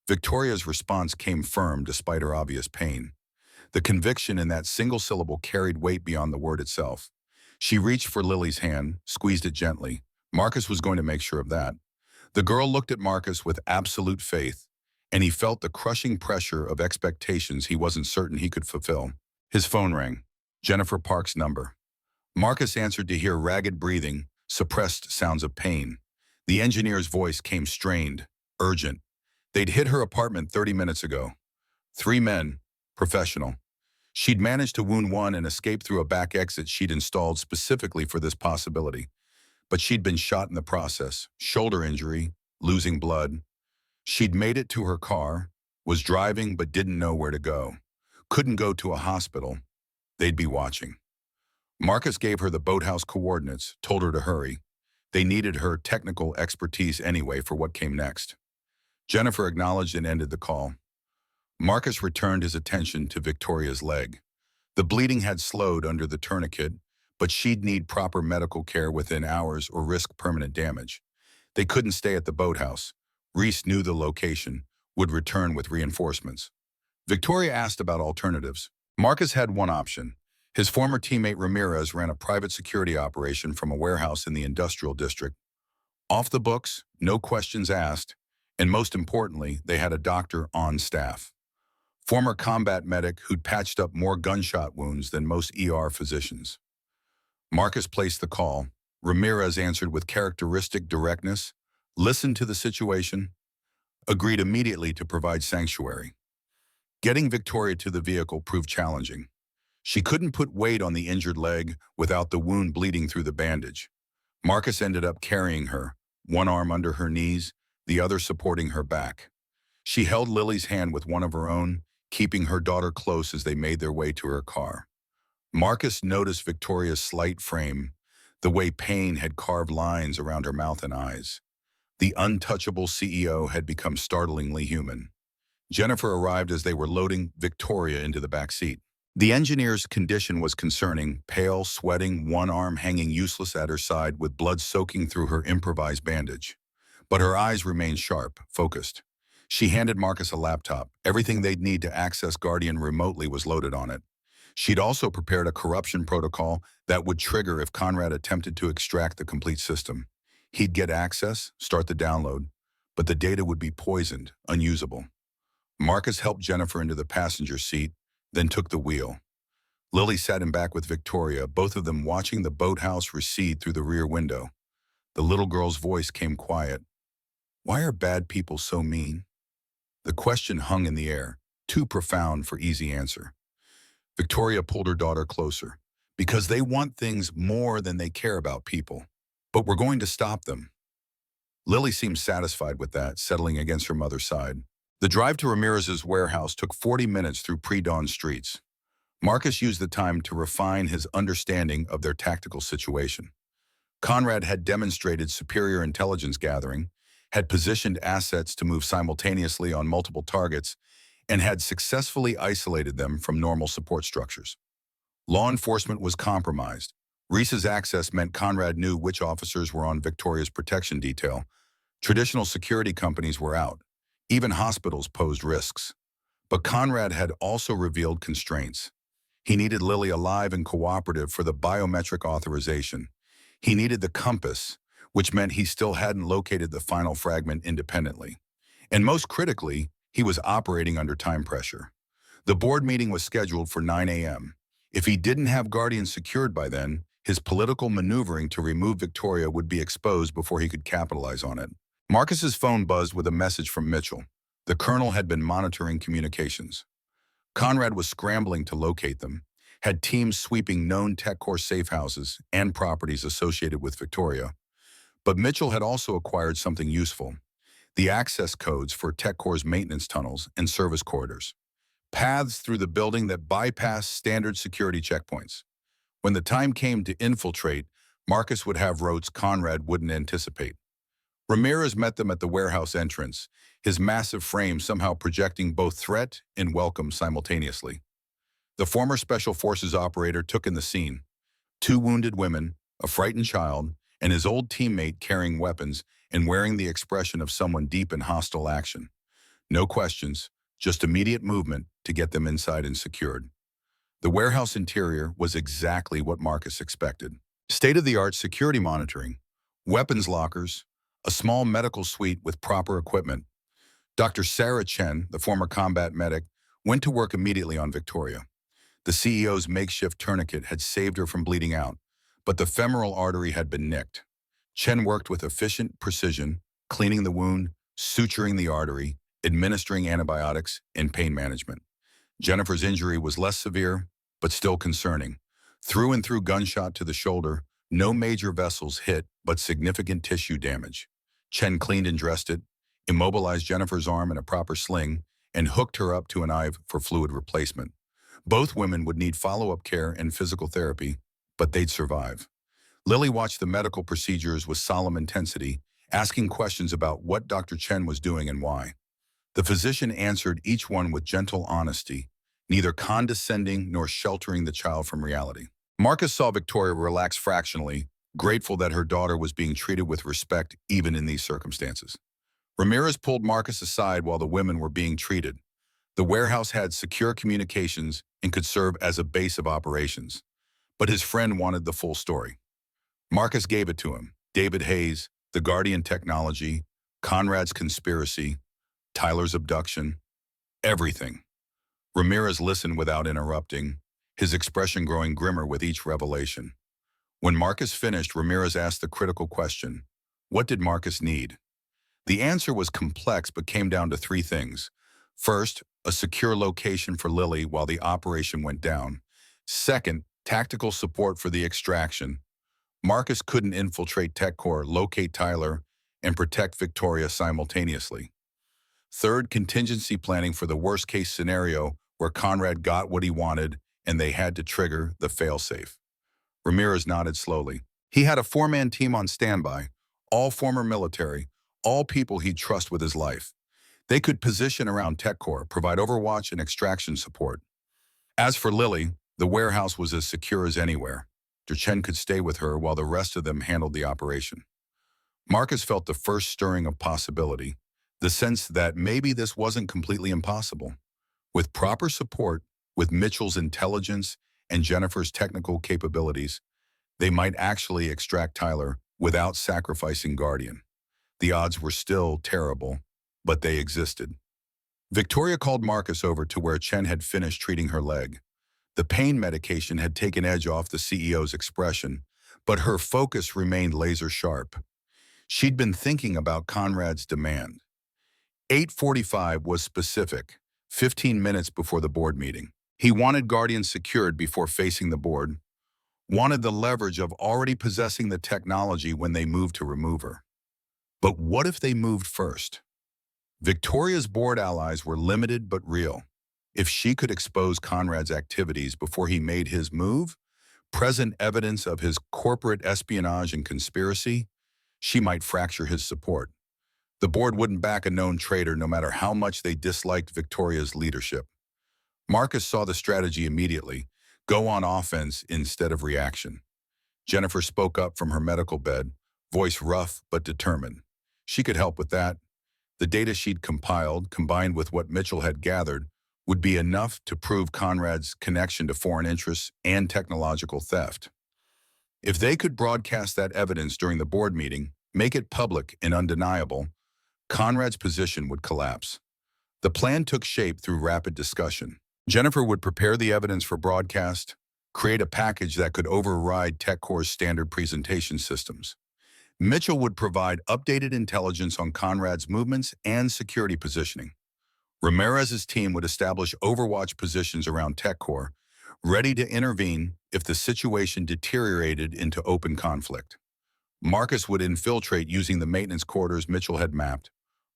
Victoria's response came firm despite her obvious pain. The conviction in that single syllable carried weight beyond the word itself. She reached for Lily's hand, squeezed it gently. Marcus was going to make sure of that. The girl looked at Marcus with absolute faith, and he felt the crushing pressure of expectations he wasn't certain he could fulfill. His phone rang. Jennifer Park's number. Marcus answered to hear ragged breathing, suppressed sounds of pain. The engineer's voice came strained, urgent. They'd hit her apartment 30 minutes ago. 3 men, professional. She'd managed to wound one and escape through a back exit she'd installed specifically for this possibility. But she'd been shot in the process, shoulder injury, losing blood. She'd made it to her car, was driving but didn't know where to go. Couldn't go to a hospital. They'd be watching. Marcus gave her the boathouse coordinates, told her to hurry. They needed her technical expertise anyway for what came next. Jennifer acknowledged and ended the call. Marcus returned his attention to Victoria's leg. The bleeding had slowed under the tourniquet, but she'd need proper medical care within hours or risk permanent damage. They couldn't stay at the boathouse. Reese knew the location, would return with reinforcements. Victoria asked about alternatives. Marcus had one option. His former teammate Ramirez ran a private security operation from a warehouse in the industrial district. Off the books, no questions asked, and most importantly, they had a doctor on staff. Former combat medic who'd patched up more gunshot wounds than most ER physicians. Marcus placed the call. Ramirez answered with characteristic directness, listened to the situation, agreed immediately to provide sanctuary. Getting Victoria to the vehicle proved challenging. She couldn't put weight on the injured leg without the wound bleeding through the bandage. Marcus ended up carrying her, one arm under her knees, the other supporting her back. She held Lily's hand with one of her own, keeping her daughter close as they made their way to her car. Marcus noticed Victoria's slight frame, the way pain had carved lines around her mouth and eyes. The untouchable CEO had become startlingly human. Jennifer arrived as they were loading Victoria into the back seat. The engineer's condition was concerning, pale, sweating, one arm hanging useless at her side with blood soaking through her improvised bandage. But her eyes remained sharp, focused. She handed Marcus a laptop. Everything they'd need to access Guardian remotely was loaded on it. She'd also prepared a corruption protocol that would trigger if Conrad attempted to extract the complete system. He'd get access, start the download, but the data would be poisoned, unusable. Marcus helped Jennifer into the passenger seat, then took the wheel. Lily sat him back with Victoria, both of them watching the boathouse recede through the rear window. The little girl's voice came quiet. Why are bad people so mean? The question hung in the air, too profound for easy answer. Victoria pulled her daughter closer. Because they want things more than they care about people. But we're going to stop them. Lily seemed satisfied with that, settling against her mother's side. The drive to Ramirez's warehouse took 40 minutes through pre-dawn streets. Marcus used the time to refine his understanding of their tactical situation. Conrad had demonstrated superior intelligence gathering, had positioned assets to move simultaneously on multiple targets, and had successfully isolated them from normal support structures. Law enforcement was compromised. Reese's access meant Conrad knew which officers were on Victoria's protection detail. Traditional security companies were out. Even hospitals posed risks. But Conrad had also revealed constraints. He needed Lily alive and cooperative for the biometric authorization. He needed the compass, which meant he still hadn't located the final fragment independently. And most critically, he was operating under time pressure. The board meeting was scheduled for 9 a.m. If he didn't have Guardian secured by then, his political maneuvering to remove Victoria would be exposed before he could capitalize on it. Marcus's phone buzzed with a message from Mitchell. The colonel had been monitoring communications. Conrad was scrambling to locate them, had teams sweeping known TechCore safe houses and properties associated with Victoria. But Mitchell had also acquired something useful: the access codes for TechCore's maintenance tunnels and service corridors. Paths through the building that bypassed standard security checkpoints. When the time came to infiltrate, Marcus would have routes Conrad wouldn't anticipate. Ramirez met them at the warehouse entrance, his massive frame somehow projecting both threat and welcome simultaneously. The former Special Forces operator took in the scene. Two wounded women, a frightened child, and his old teammate carrying weapons and wearing the expression of someone deep in hostile action. No questions, just immediate movement to get them inside and secured. The warehouse interior was exactly what Marcus expected. State-of-the-art security monitoring, weapons lockers, a small medical suite with proper equipment. Dr. Sarah Chen, the former combat medic, went to work immediately on Victoria. The CEO's makeshift tourniquet had saved her from bleeding out, but the femoral artery had been nicked. Chen worked with efficient precision, cleaning the wound, suturing the artery, administering antibiotics, and pain management. Jennifer's injury was less severe, but still concerning. Through and through gunshot to the shoulder, no major vessels hit, but significant tissue damage. Chen cleaned and dressed it, immobilized Jennifer's arm in a proper sling, and hooked her up to an IV for fluid replacement. Both women would need follow-up care and physical therapy, but they'd survive. Lily watched the medical procedures with solemn intensity, asking questions about what Dr. Chen was doing and why. The physician answered each one with gentle honesty, neither condescending nor sheltering the child from reality. Marcus saw Victoria relax fractionally, grateful that her daughter was being treated with respect even in these circumstances. Ramirez pulled Marcus aside while the women were being treated. The warehouse had secure communications and could serve as a base of operations. But his friend wanted the full story. Marcus gave it to him. David Hayes, the Guardian technology, Conrad's conspiracy, Tyler's abduction, everything. Ramirez listened without interrupting, his expression growing grimmer with each revelation. When Marcus finished, Ramirez asked the critical question, what did Marcus need? The answer was complex but came down to three things. First, a secure location for Lily while the operation went down. Second, tactical support for the extraction. Marcus couldn't infiltrate TechCore, locate Tyler, and protect Victoria simultaneously. Third, contingency planning for the worst-case scenario where Conrad got what he wanted and they had to trigger the failsafe. Ramirez nodded slowly. He had a four-man team on standby, all former military, all people he'd trust with his life. They could position around TechCore, provide overwatch and extraction support. As for Lily, the warehouse was as secure as anywhere. Chen could stay with her while the rest of them handled the operation. Marcus felt the first stirring of possibility, the sense that maybe this wasn't completely impossible. With proper support, with Mitchell's intelligence and Jennifer's technical capabilities, they might actually extract Tyler without sacrificing Guardian. The odds were still terrible, but they existed. Victoria called Marcus over to where Chen had finished treating her leg. The pain medication had taken edge off the CEO's expression, but her focus remained laser sharp. She'd been thinking about Conrad's demand. 8:45 was specific, 15 minutes before the board meeting. He wanted Guardian secured before facing the board, wanted the leverage of already possessing the technology when they moved to remove her. But what if they moved first? Victoria's board allies were limited but real. If she could expose Conrad's activities before he made his move, present evidence of his corporate espionage and conspiracy, she might fracture his support. The board wouldn't back a known traitor no matter how much they disliked Victoria's leadership. Marcus saw the strategy immediately, go on offense instead of reaction. Jennifer spoke up from her medical bed, voice rough but determined. She could help with that. The data she'd compiled, combined with what Mitchell had gathered, would be enough to prove Conrad's connection to foreign interests and technological theft. If they could broadcast that evidence during the board meeting, make it public and undeniable, Conrad's position would collapse. The plan took shape through rapid discussion. Jennifer would prepare the evidence for broadcast, create a package that could override TechCore's standard presentation systems. Mitchell would provide updated intelligence on Conrad's movements and security positioning. Ramirez's team would establish overwatch positions around TechCore, ready to intervene if the situation deteriorated into open conflict. Marcus would infiltrate using the maintenance quarters Mitchell had mapped,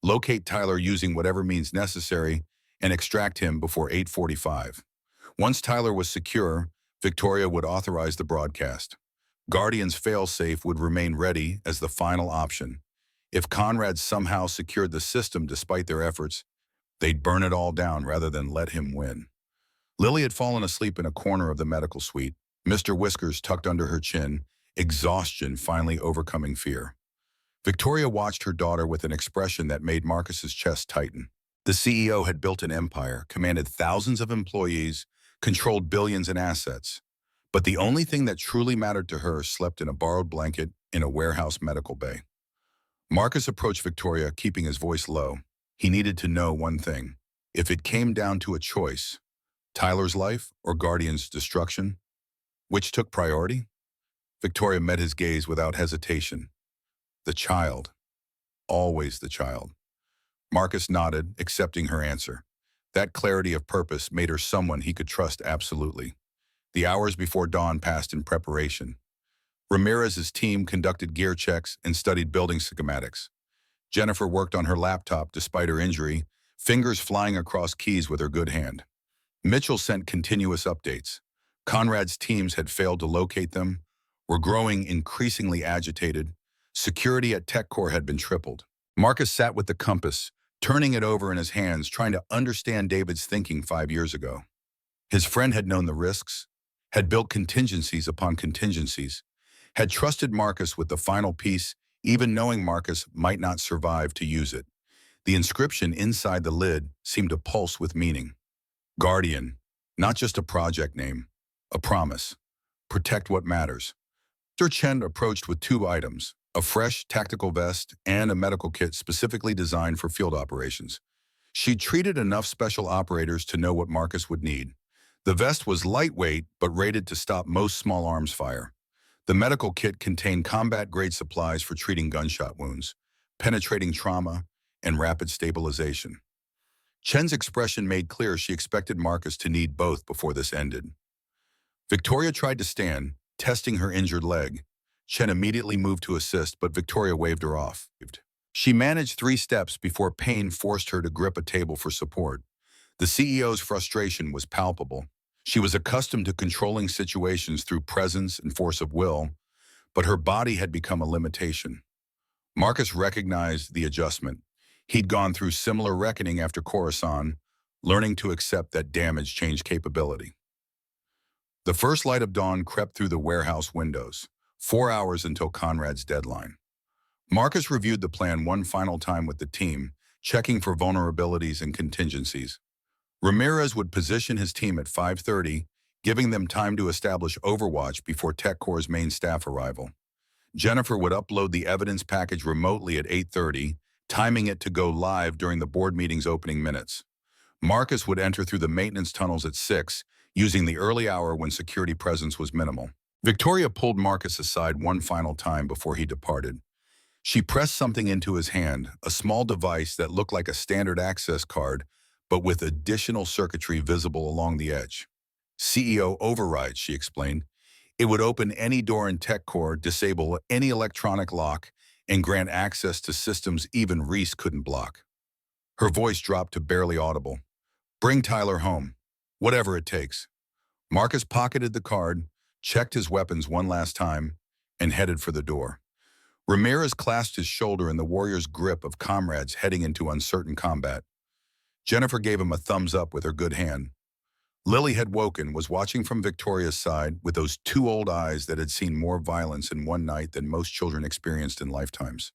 locate Tyler using whatever means necessary, and extract him before 8:45. Once Tyler was secure, Victoria would authorize the broadcast. Guardian's failsafe would remain ready as the final option. If Conrad somehow secured the system despite their efforts, they'd burn it all down rather than let him win. Lily had fallen asleep in a corner of the medical suite, Mr. Whiskers tucked under her chin, exhaustion finally overcoming fear. Victoria watched her daughter with an expression that made Marcus's chest tighten. The CEO had built an empire, commanded thousands of employees, controlled billions in assets. But the only thing that truly mattered to her slept in a borrowed blanket in a warehouse medical bay. Marcus approached Victoria, keeping his voice low. He needed to know one thing. If it came down to a choice, Tyler's life or Guardian's destruction, which took priority? Victoria met his gaze without hesitation. The child. Always the child. Marcus nodded, accepting her answer. That clarity of purpose made her someone he could trust absolutely. The hours before dawn passed in preparation. Ramirez's team conducted gear checks and studied building schematics. Jennifer worked on her laptop despite her injury, fingers flying across keys with her good hand. Mitchell sent continuous updates. Conrad's teams had failed to locate them, were growing increasingly agitated. Security at TechCore had been tripled. Marcus sat with the compass, turning it over in his hands, trying to understand David's thinking 5 years ago. His friend had known the risks, had built contingencies upon contingencies, had trusted Marcus with the final piece, even knowing Marcus might not survive to use it. The inscription inside the lid seemed to pulse with meaning. Guardian, not just a project name, a promise. Protect what matters. Sir Chen approached with 2 items, a fresh tactical vest and a medical kit specifically designed for field operations. She treated enough special operators to know what Marcus would need. The vest was lightweight but rated to stop most small arms fire. The medical kit contained combat-grade supplies for treating gunshot wounds, penetrating trauma, and rapid stabilization. Chen's expression made clear she expected Marcus to need both before this ended. Victoria tried to stand, testing her injured leg. Chen immediately moved to assist, but Victoria waved her off. She managed 3 steps before pain forced her to grip a table for support. The CEO's frustration was palpable. She was accustomed to controlling situations through presence and force of will, but her body had become a limitation. Marcus recognized the adjustment. He'd gone through similar reckoning after Coruscant, learning to accept that damage changed capability. The first light of dawn crept through the warehouse windows, 4 hours until Conrad's deadline. Marcus reviewed the plan one final time with the team, checking for vulnerabilities and contingencies. Ramirez would position his team at 5:30, giving them time to establish Overwatch before TechCore's main staff arrival. Jennifer would upload the evidence package remotely at 8:30, timing it to go live during the board meeting's opening minutes. Marcus would enter through the maintenance tunnels at 6, using the early hour when security presence was minimal. Victoria pulled Marcus aside one final time before he departed. She pressed something into his hand, a small device that looked like a standard access card, but with additional circuitry visible along the edge. CEO Override, she explained. It would open any door in TechCore, disable any electronic lock, and grant access to systems even Reese couldn't block. Her voice dropped to barely audible. Bring Tyler home, whatever it takes. Marcus pocketed the card, checked his weapons one last time, and headed for the door. Ramirez clasped his shoulder in the warrior's grip of comrades heading into uncertain combat. Jennifer gave him a thumbs up with her good hand. Lily had woken, was watching from Victoria's side with those 2 old eyes that had seen more violence in one night than most children experienced in lifetimes.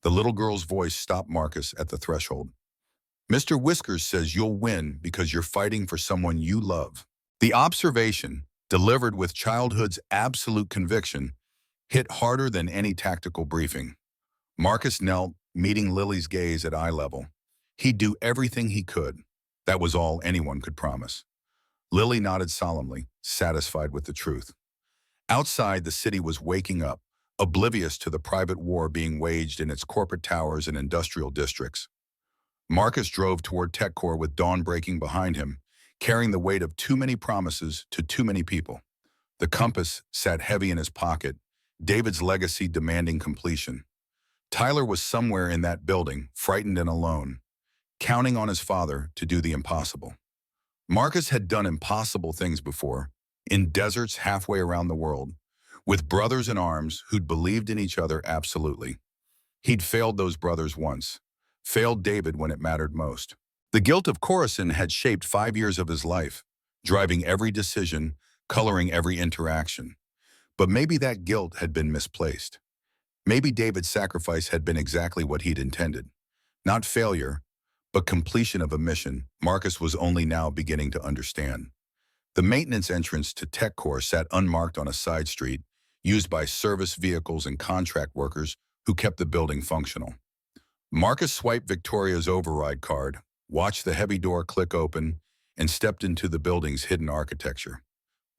The little girl's voice stopped Marcus at the threshold. Mr. Whiskers says you'll win because you're fighting for someone you love. The observation, delivered with childhood's absolute conviction, hit harder than any tactical briefing. Marcus knelt, meeting Lily's gaze at eye level. He'd do everything he could. That was all anyone could promise. Lily nodded solemnly, satisfied with the truth. Outside, the city was waking up, oblivious to the private war being waged in its corporate towers and industrial districts. Marcus drove toward TechCore with dawn breaking behind him, carrying the weight of too many promises to too many people. The compass sat heavy in his pocket, David's legacy demanding completion. Tyler was somewhere in that building, frightened and alone, counting on his father to do the impossible. Marcus had done impossible things before, in deserts halfway around the world, with brothers in arms who'd believed in each other absolutely. He'd failed those brothers once, failed David when it mattered most. The guilt of Coruscant had shaped 5 years of his life, driving every decision, coloring every interaction. But maybe that guilt had been misplaced. Maybe David's sacrifice had been exactly what he'd intended. Not failure, but completion of a mission Marcus was only now beginning to understand. The maintenance entrance to TechCore sat unmarked on a side street, used by service vehicles and contract workers who kept the building functional. Marcus swiped Victoria's override card, watched the heavy door click open, and stepped into the building's hidden architecture.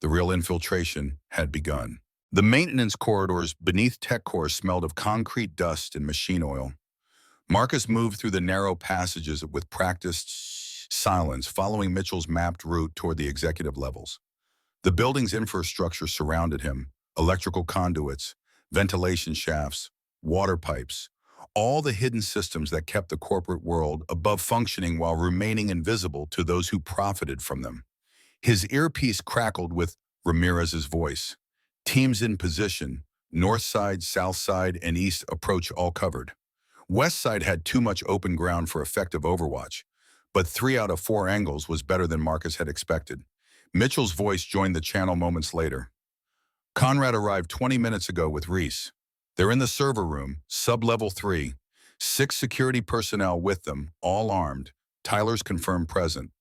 The real infiltration had begun. The maintenance corridors beneath TechCore smelled of concrete dust and machine oil. Marcus moved through the narrow passages with practiced silence, following Mitchell's mapped route toward the executive levels. The building's infrastructure surrounded him: electrical conduits, ventilation shafts, water pipes, all the hidden systems that kept the corporate world above functioning while remaining invisible to those who profited from them. His earpiece crackled with Ramirez's voice. Teams in position, north side, south side, and east approach all covered. West side had too much open ground for effective overwatch, but 3 out of 4 angles was better than Marcus had expected. Mitchell's voice joined the channel moments later. Conrad arrived 20 minutes ago with Reese. They're in the server room, sub-level 3. 6 security personnel with them, all armed. Tyler's confirmed present.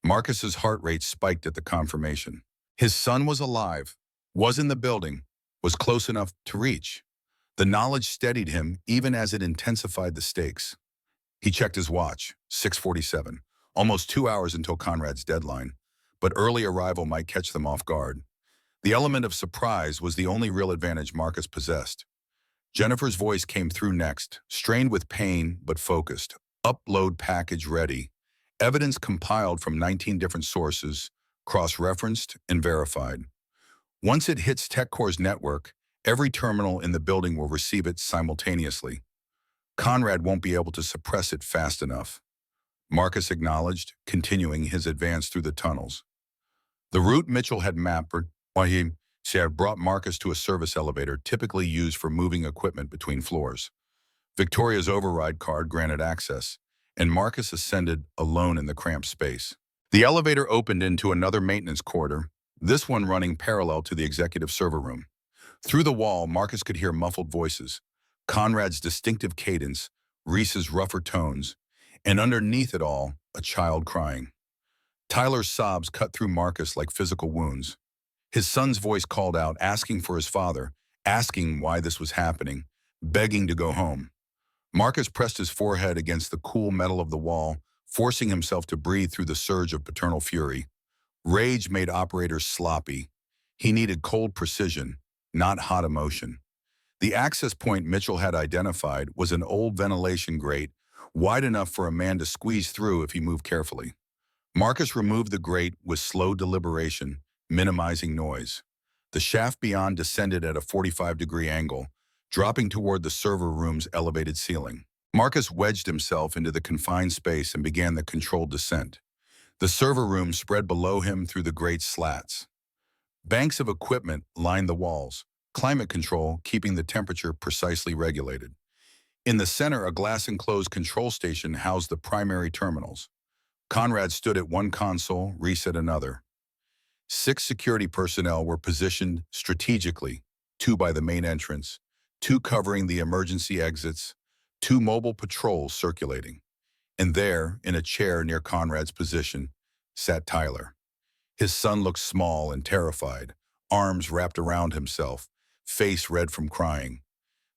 Marcus's heart rate spiked at the confirmation. His son was alive, was in the building, was close enough to reach. The knowledge steadied him even as it intensified the stakes. He checked his watch, 6:47, almost 2 hours until Conrad's deadline, but early arrival might catch them off guard. The element of surprise was the only real advantage Marcus possessed. Jennifer's voice came through next, strained with pain but focused. Upload package ready. Evidence compiled from 19 different sources, cross-referenced and verified. Once it hits TechCore's network, every terminal in the building will receive it simultaneously. Conrad won't be able to suppress it fast enough. Marcus acknowledged, continuing his advance through the tunnels. The route Mitchell had mapped had brought Marcus to a service elevator typically used for moving equipment between floors. Victoria's override card granted access, and Marcus ascended alone in the cramped space. The elevator opened into another maintenance corridor, this one running parallel to the executive server room. Through the wall, Marcus could hear muffled voices, Conrad's distinctive cadence, Reese's rougher tones, and underneath it all, a child crying. Tyler's sobs cut through Marcus like physical wounds. His son's voice called out, asking for his father, asking why this was happening, begging to go home. Marcus pressed his forehead against the cool metal of the wall, forcing himself to breathe through the surge of paternal fury. Rage made operators sloppy. He needed cold precision, not hot emotion. The access point Mitchell had identified was an old ventilation grate, wide enough for a man to squeeze through if he moved carefully. Marcus removed the grate with slow deliberation, minimizing noise. The shaft beyond descended at a 45-degree angle, dropping toward the server room's elevated ceiling. Marcus wedged himself into the confined space and began the controlled descent. The server room spread below him through the grate's slats. Banks of equipment lined the walls, climate control keeping the temperature precisely regulated. In the center, a glass-enclosed control station housed the primary terminals. Conrad stood at one console, Reese at another. 6 security personnel were positioned strategically, 2 by the main entrance, 2 covering the emergency exits, 2 mobile patrols circulating. And there, in a chair near Conrad's position, sat Tyler. His son looked small and terrified, arms wrapped around himself, face red from crying.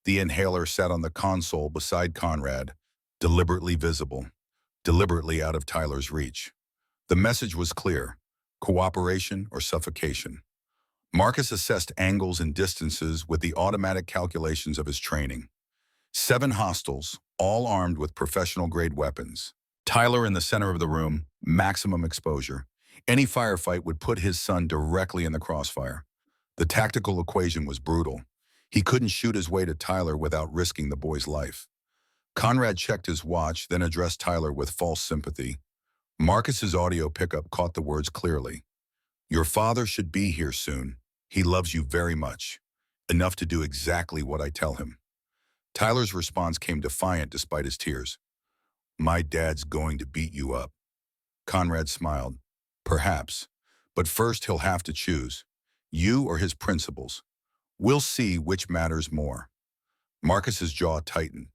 The inhaler sat on the console beside Conrad, deliberately visible, deliberately out of Tyler's reach. The message was clear: cooperation or suffocation. Marcus assessed angles and distances with the automatic calculations of his training. 7 hostiles, all armed with professional-grade weapons. Tyler in the center of the room, maximum exposure. Any firefight would put his son directly in the crossfire. The tactical equation was brutal. He couldn't shoot his way to Tyler without risking the boy's life. Conrad checked his watch, then addressed Tyler with false sympathy. Marcus's audio pickup caught the words clearly. "Your father should be here soon. He loves you very much. Enough to do exactly what I tell him." Tyler's response came defiant despite his tears. "My dad's going to beat you up." Conrad smiled. "Perhaps, But first he'll have to choose. You or his principles. We'll see which matters more. Marcus's jaw tightened.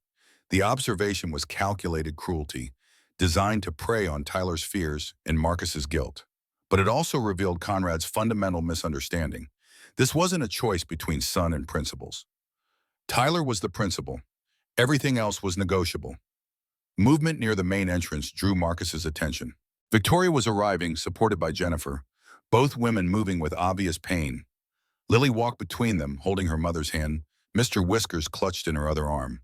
The observation was calculated cruelty, designed to prey on Tyler's fears and Marcus's guilt. But it also revealed Conrad's fundamental misunderstanding. This wasn't a choice between son and principles. Tyler was the principal. Everything else was negotiable. Movement near the main entrance drew Marcus's attention. Victoria was arriving, supported by Jennifer, both women moving with obvious pain. Lily walked between them, holding her mother's hand, Mr. Whiskers clutched in her other arm.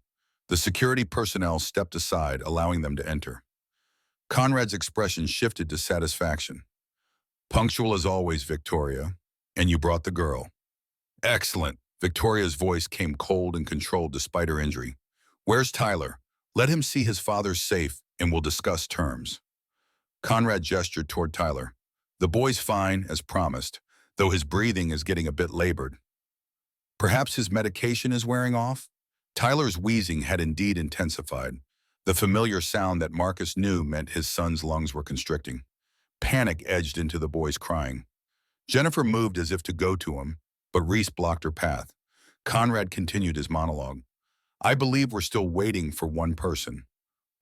The security personnel stepped aside, allowing them to enter. Conrad's expression shifted to satisfaction. Punctual as always, Victoria. And you brought the girl. Excellent. Victoria's voice came cold and controlled despite her injury. Where's Tyler? Let him see his father's safe and we'll discuss terms. Conrad gestured toward Tyler. The boy's fine, as promised, though his breathing is getting a bit labored. Perhaps his medication is wearing off? Tyler's wheezing had indeed intensified. The familiar sound that Marcus knew meant his son's lungs were constricting. Panic edged into the boy's crying. Jennifer moved as if to go to him, but Reese blocked her path. Conrad continued his monologue. I believe we're still waiting for one person.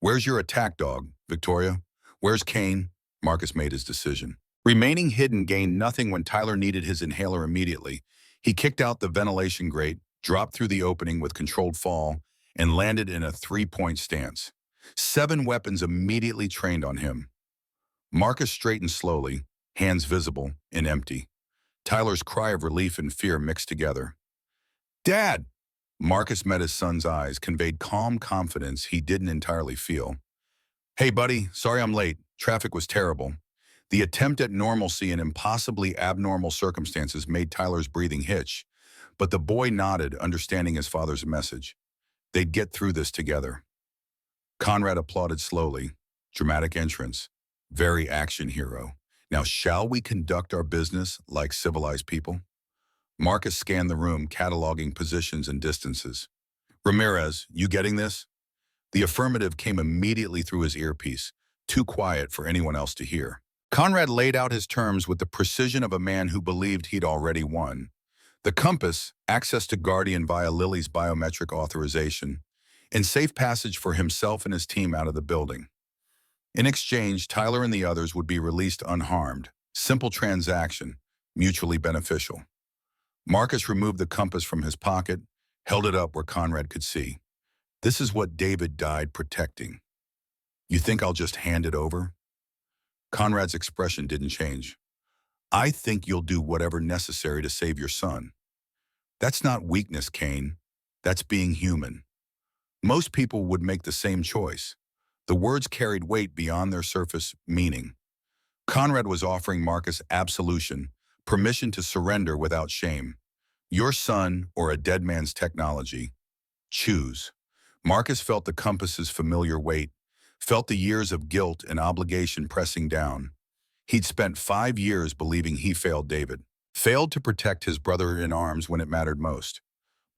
Where's your attack dog, Victoria? Where's Kane? Marcus made his decision. Remaining hidden gained nothing when Tyler needed his inhaler immediately. He kicked out the ventilation grate, dropped through the opening with controlled fall, and landed in a three-point stance. 7 weapons immediately trained on him. Marcus straightened slowly, hands visible and empty. Tyler's cry of relief and fear mixed together. Dad! Marcus met his son's eyes, conveyed calm confidence he didn't entirely feel. Hey, buddy, sorry I'm late. Traffic was terrible. The attempt at normalcy in impossibly abnormal circumstances made Tyler's breathing hitch, but the boy nodded, understanding his father's message. They'd get through this together. Conrad applauded slowly. Dramatic entrance. Very action hero. Now shall we conduct our business like civilized people? Marcus scanned the room, cataloging positions and distances. Ramirez, you getting this? The affirmative came immediately through his earpiece, too quiet for anyone else to hear. Conrad laid out his terms with the precision of a man who believed he'd already won. The compass, access to Guardian via Lily's biometric authorization, and safe passage for himself and his team out of the building. In exchange, Tyler and the others would be released unharmed. Simple transaction, mutually beneficial. Marcus removed the compass from his pocket, held it up where Conrad could see. This is what David died protecting. You think I'll just hand it over? Conrad's expression didn't change. I think you'll do whatever necessary to save your son. That's not weakness, Kane. That's being human. Most people would make the same choice. The words carried weight beyond their surface meaning. Conrad was offering Marcus absolution, permission to surrender without shame. Your son or a dead man's technology. Choose. Marcus felt the compass's familiar weight, felt the years of guilt and obligation pressing down. He'd spent 5 years believing he failed David, failed to protect his brother in arms when it mattered most.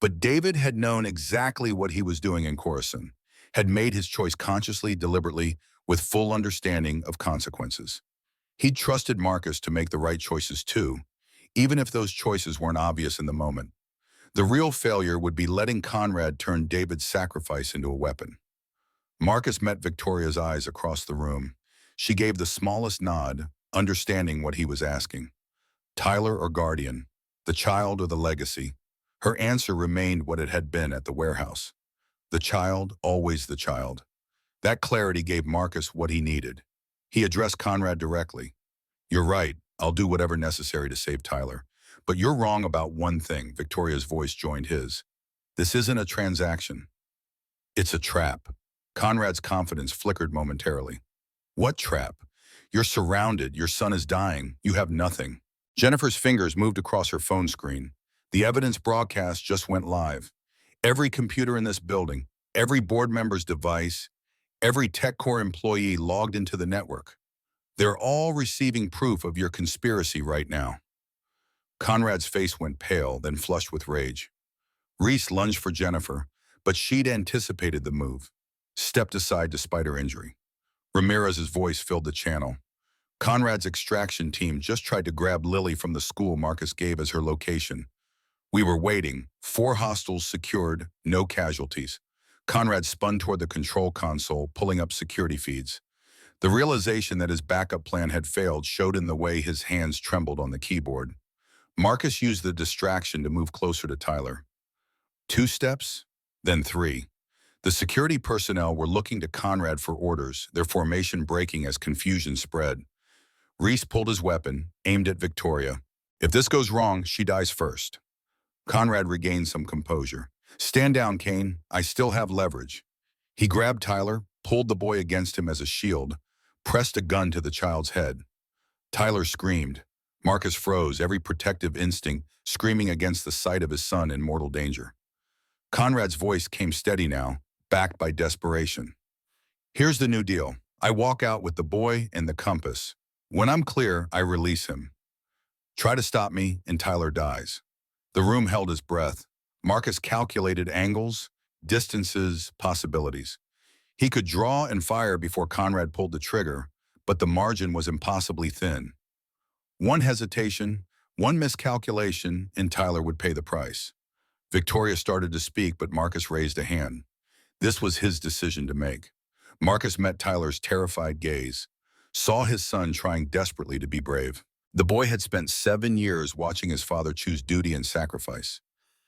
But David had known exactly what he was doing in Coruscant, had made his choice consciously, deliberately, with full understanding of consequences. He'd trusted Marcus to make the right choices too, even if those choices weren't obvious in the moment. The real failure would be letting Conrad turn David's sacrifice into a weapon. Marcus met Victoria's eyes across the room. She gave the smallest nod, understanding what he was asking. Tyler or Guardian, the child or the legacy? Her answer remained what it had been at the warehouse. The child, always the child. That clarity gave Marcus what he needed. He addressed Conrad directly. You're right, I'll do whatever necessary to save Tyler. But you're wrong about one thing, Victoria's voice joined his. This isn't a transaction. It's a trap. Conrad's confidence flickered momentarily. What trap? You're surrounded, your son is dying, you have nothing. Jennifer's fingers moved across her phone screen. The evidence broadcast just went live. Every computer in this building, every board member's device, every TechCore employee logged into the network. They're all receiving proof of your conspiracy right now. Conrad's face went pale, then flushed with rage. Reese lunged for Jennifer, but she'd anticipated the move, stepped aside despite her injury. Ramirez's voice filled the channel. Conrad's extraction team just tried to grab Lily from the school Marcus gave as her location. We were waiting. 4 hostiles secured, no casualties. Conrad spun toward the control console, pulling up security feeds. The realization that his backup plan had failed showed in the way his hands trembled on the keyboard. Marcus used the distraction to move closer to Tyler. 2 steps, then 3. The security personnel were looking to Conrad for orders, their formation breaking as confusion spread. Reese pulled his weapon, aimed at Victoria. If this goes wrong, she dies first. Conrad regained some composure. Stand down, Kane. I still have leverage. He grabbed Tyler, pulled the boy against him as a shield, pressed a gun to the child's head. Tyler screamed. Marcus froze, every protective instinct screaming against the sight of his son in mortal danger. Conrad's voice came steady now, backed by desperation. Here's the new deal. I walk out with the boy and the compass. When I'm clear, I release him. Try to stop me, and Tyler dies. The room held his breath. Marcus calculated angles, distances, possibilities. He could draw and fire before Conrad pulled the trigger, but the margin was impossibly thin. One hesitation, one miscalculation, and Tyler would pay the price. Victoria started to speak, but Marcus raised a hand. This was his decision to make. Marcus met Tyler's terrified gaze, saw his son trying desperately to be brave. The boy had spent 7 years watching his father choose duty and sacrifice,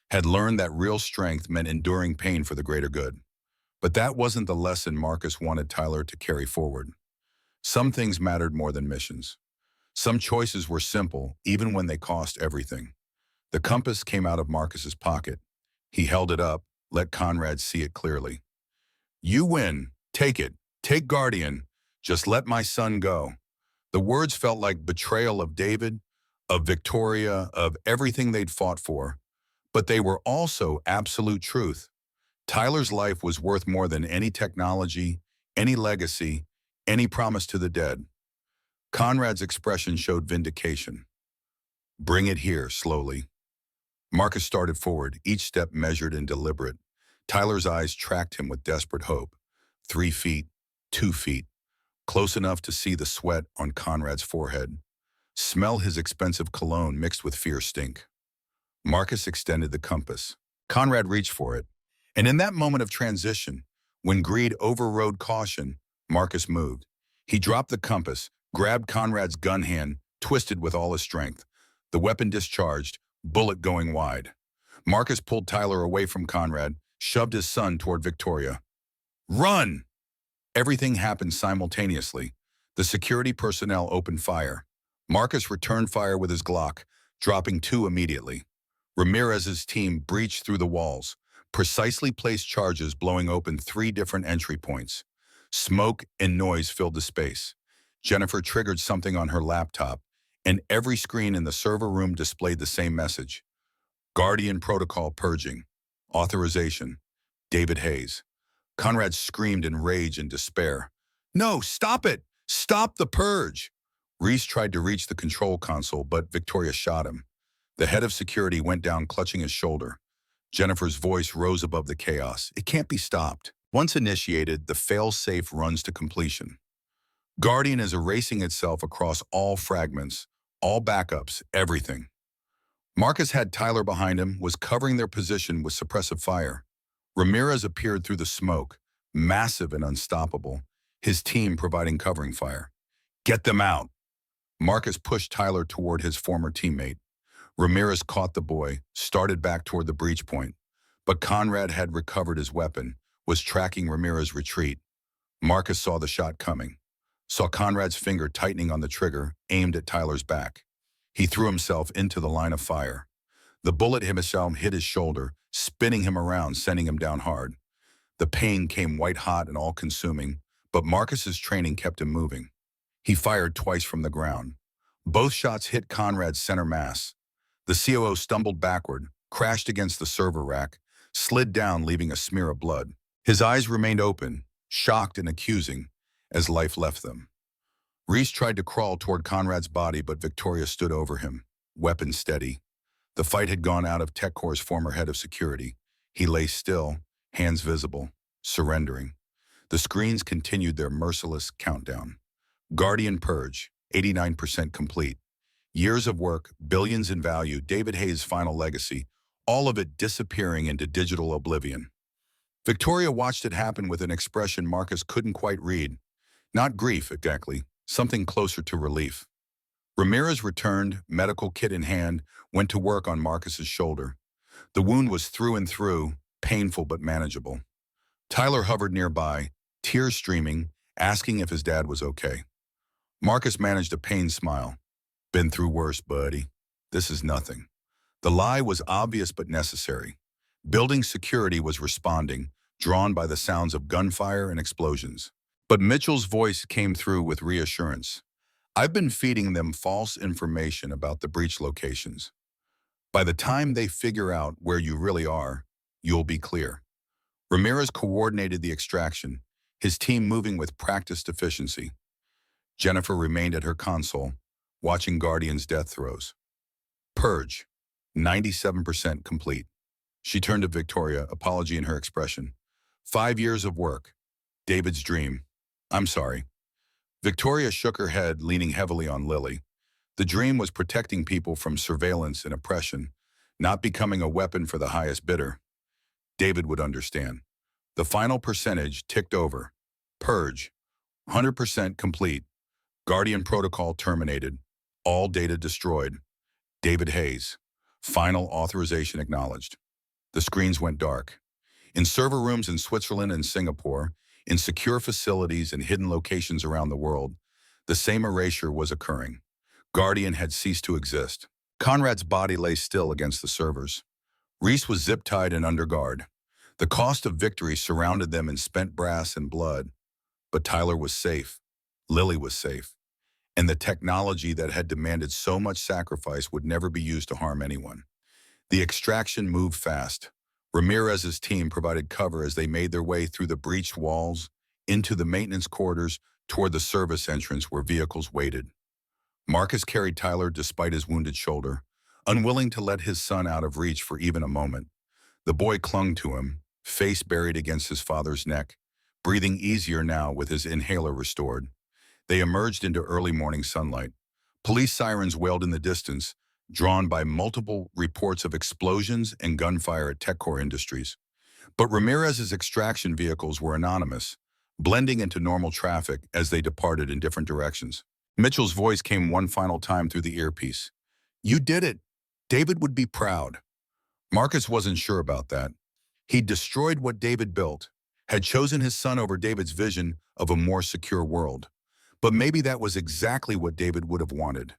had learned that real strength meant enduring pain for the greater good. But that wasn't the lesson Marcus wanted Tyler to carry forward. Some things mattered more than missions. Some choices were simple, even when they cost everything. The compass came out of Marcus's pocket. He held it up, let Conrad see it clearly. You win. Take it. Take Guardian. Just let my son go. The words felt like betrayal of David, of Victoria, of everything they'd fought for. But they were also absolute truth. Tyler's life was worth more than any technology, any legacy, any promise to the dead. Conrad's expression showed vindication. Bring it here, slowly. Marcus started forward, each step measured and deliberate. Tyler's eyes tracked him with desperate hope. 3 feet, 2 feet, close enough to see the sweat on Conrad's forehead. Smell his expensive cologne mixed with fear stink. Marcus extended the compass. Conrad reached for it. And in that moment of transition, when greed overrode caution, Marcus moved. He dropped the compass, grabbed Conrad's gun hand, twisted with all his strength. The weapon discharged, bullet going wide. Marcus pulled Tyler away from Conrad, shoved his son toward Victoria. Run! Everything happened simultaneously. The security personnel opened fire. Marcus returned fire with his Glock, dropping 2 immediately. Ramirez's team breached through the walls, precisely placed charges blowing open 3 different entry points. Smoke and noise filled the space. Jennifer triggered something on her laptop, and every screen in the server room displayed the same message. Guardian Protocol Purging. Authorization. David Hayes. Conrad screamed in rage and despair. No, stop it! Stop the purge! Reese tried to reach the control console, but Victoria shot him. The head of security went down clutching his shoulder. Jennifer's voice rose above the chaos. It can't be stopped. Once initiated, the fail-safe runs to completion. Guardian is erasing itself across all fragments, all backups, everything. Marcus had Tyler behind him, was covering their position with suppressive fire. Ramirez appeared through the smoke, massive and unstoppable, his team providing covering fire. Get them out! Marcus pushed Tyler toward his former teammate. Ramirez caught the boy, started back toward the breach point. But Conrad had recovered his weapon, was tracking Ramirez's retreat. Marcus saw the shot coming, saw Conrad's finger tightening on the trigger, aimed at Tyler's back. He threw himself into the line of fire. The bullet himself hit his shoulder, spinning him around, sending him down hard. The pain came white-hot and all-consuming, but Marcus's training kept him moving. He fired twice from the ground. Both shots hit Conrad's center mass. The COO stumbled backward, crashed against the server rack, slid down, leaving a smear of blood. His eyes remained open, shocked and accusing, as life left them. Reese tried to crawl toward Conrad's body, but Victoria stood over him, weapon steady. The fight had gone out of TechCore's former head of security. He lay still, hands visible, surrendering. The screens continued their merciless countdown. Guardian Purge. 89% complete. Years of work, billions in value, David Hayes' final legacy, all of it disappearing into digital oblivion. Victoria watched it happen with an expression Marcus couldn't quite read. Not grief, exactly, something closer to relief. Ramirez returned, medical kit in hand, went to work on Marcus's shoulder. The wound was through and through, painful but manageable. Tyler hovered nearby, tears streaming, asking if his dad was okay. Marcus managed a pained smile. Been through worse, buddy. This is nothing. The lie was obvious but necessary. Building security was responding, drawn by the sounds of gunfire and explosions. But Mitchell's voice came through with reassurance. I've been feeding them false information about the breach locations. By the time they figure out where you really are, you'll be clear. Ramirez coordinated the extraction, his team moving with practiced efficiency. Jennifer remained at her console, watching Guardian's death throes. Purge, 97% complete. She turned to Victoria, apology in her expression. 5 years of work. David's dream. I'm sorry. Victoria shook her head, leaning heavily on Lily. The dream was protecting people from surveillance and oppression, not becoming a weapon for the highest bidder. David would understand. The final percentage ticked over. Purge, 100% complete. Guardian protocol terminated. All data destroyed. David Hayes. Final authorization acknowledged. The screens went dark. In server rooms in Switzerland and Singapore, in secure facilities and hidden locations around the world, the same erasure was occurring. Guardian had ceased to exist. Conrad's body lay still against the servers. Reese was zip-tied and under guard. The cost of victory surrounded them in spent brass and blood. But Tyler was safe. Lily was safe. And the technology that had demanded so much sacrifice would never be used to harm anyone. The extraction moved fast. Ramirez's team provided cover as they made their way through the breached walls, into the maintenance quarters, toward the service entrance where vehicles waited. Marcus carried Tyler despite his wounded shoulder, unwilling to let his son out of reach for even a moment. The boy clung to him, face buried against his father's neck, breathing easier now with his inhaler restored. They emerged into early morning sunlight. Police sirens wailed in the distance, drawn by multiple reports of explosions and gunfire at TechCore Industries. But Ramirez's extraction vehicles were anonymous, blending into normal traffic as they departed in different directions. Mitchell's voice came one final time through the earpiece. You did it. David would be proud. Marcus wasn't sure about that. He'd destroyed what David built, had chosen his son over David's vision of a more secure world. But maybe that was exactly what David would have wanted.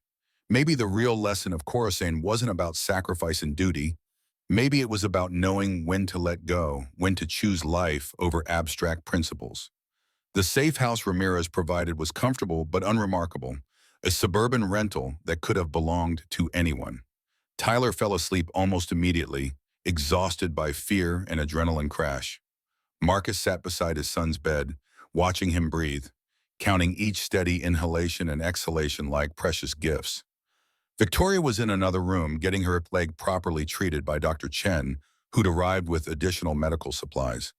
Maybe the real lesson of Coruscant wasn't about sacrifice and duty. Maybe it was about knowing when to let go, when to choose life over abstract principles. The safe house Ramirez provided was comfortable but unremarkable, a suburban rental that could have belonged to anyone. Tyler fell asleep almost immediately, exhausted by fear and adrenaline crash. Marcus sat beside his son's bed, watching him breathe, counting each steady inhalation and exhalation like precious gifts. Victoria was in another room, getting her leg properly treated by Dr. Chen, who'd arrived with additional medical supplies.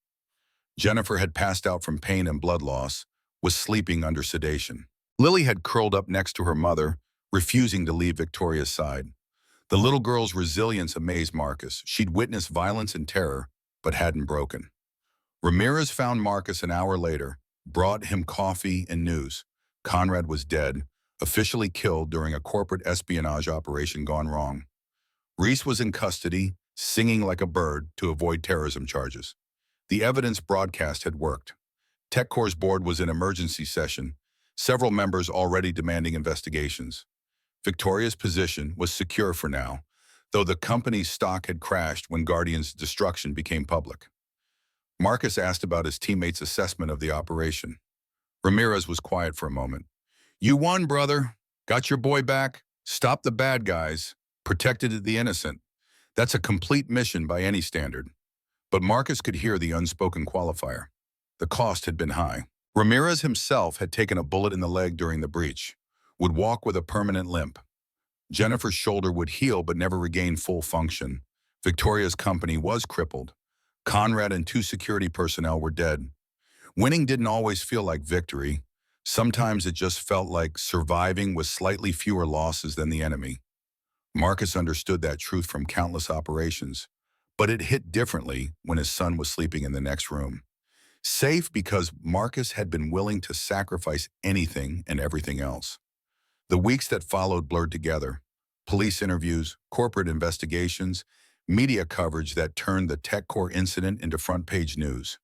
Jennifer had passed out from pain and blood loss, was sleeping under sedation. Lily had curled up next to her mother, refusing to leave Victoria's side. The little girl's resilience amazed Marcus. She'd witnessed violence and terror, but hadn't broken. Ramirez found Marcus an hour later, brought him coffee and news. Conrad was dead, officially killed during a corporate espionage operation gone wrong. Reese was in custody, singing like a bird to avoid terrorism charges. The evidence broadcast had worked. TechCore's board was in emergency session, several members already demanding investigations. Victoria's position was secure for now, though the company's stock had crashed when Guardian's destruction became public. Marcus asked about his teammates' assessment of the operation. Ramirez was quiet for a moment. You won, brother. Got your boy back. Stopped the bad guys. Protected the innocent. That's a complete mission by any standard. But Marcus could hear the unspoken qualifier. The cost had been high. Ramirez himself had taken a bullet in the leg during the breach, would walk with a permanent limp. Jennifer's shoulder would heal but never regain full function. Victoria's company was crippled. Conrad and 2 security personnel were dead. Winning didn't always feel like victory. Sometimes it just felt like surviving with slightly fewer losses than the enemy. Marcus understood that truth from countless operations, but it hit differently when his son was sleeping in the next room. Safe because Marcus had been willing to sacrifice anything and everything else. The weeks that followed blurred together. Police interviews, corporate investigations, media coverage that turned the TechCore incident into front-page news.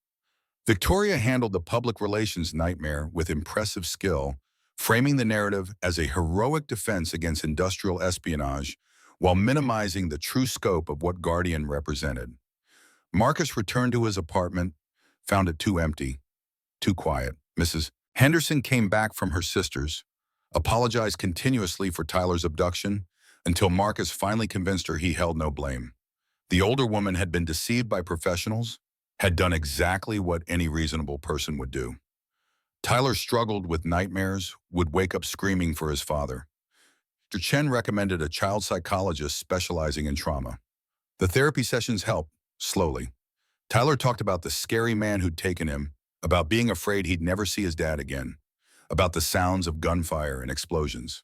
Victoria handled the public relations nightmare with impressive skill, framing the narrative as a heroic defense against industrial espionage while minimizing the true scope of what Guardian represented. Marcus returned to his apartment, found it too empty, too quiet. Mrs. Henderson came back from her sister's, apologized continuously for Tyler's abduction, until Marcus finally convinced her he held no blame. The older woman had been deceived by professionals, had done exactly what any reasonable person would do. Tyler struggled with nightmares, would wake up screaming for his father. Dr. Chen recommended a child psychologist specializing in trauma. The therapy sessions helped, slowly. Tyler talked about the scary man who'd taken him, about being afraid he'd never see his dad again, about the sounds of gunfire and explosions.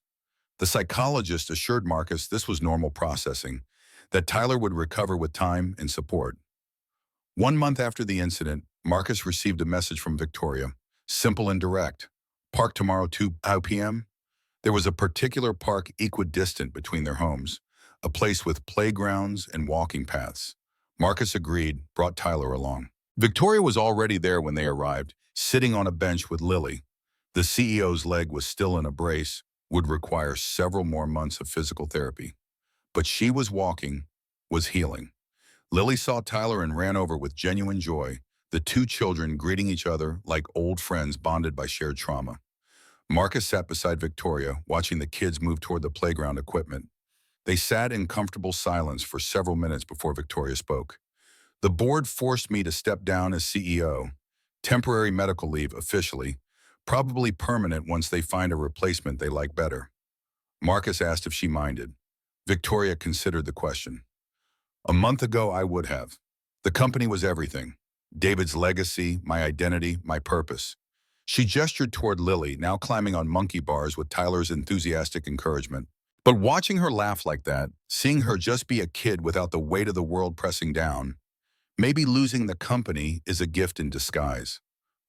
The psychologist assured Marcus this was normal processing, that Tyler would recover with time and support. 1 month after the incident, Marcus received a message from Victoria, simple and direct. Park tomorrow 2 p.m. There was a particular park equidistant between their homes, a place with playgrounds and walking paths. Marcus agreed, brought Tyler along. Victoria was already there when they arrived, sitting on a bench with Lily. The CEO's leg was still in a brace, would require several more months of physical therapy. But she was walking, was healing. Lily saw Tyler and ran over with genuine joy, the two children greeting each other like old friends bonded by shared trauma. Marcus sat beside Victoria, watching the kids move toward the playground equipment. They sat in comfortable silence for several minutes before Victoria spoke. The board forced me to step down as CEO. Temporary medical leave officially, probably permanent once they find a replacement they like better. Marcus asked if she minded. Victoria considered the question. A month ago, I would have. The company was everything. David's legacy, my identity, my purpose. She gestured toward Lily, now climbing on monkey bars with Tyler's enthusiastic encouragement. But watching her laugh like that, seeing her just be a kid without the weight of the world pressing down, maybe losing the company is a gift in disguise.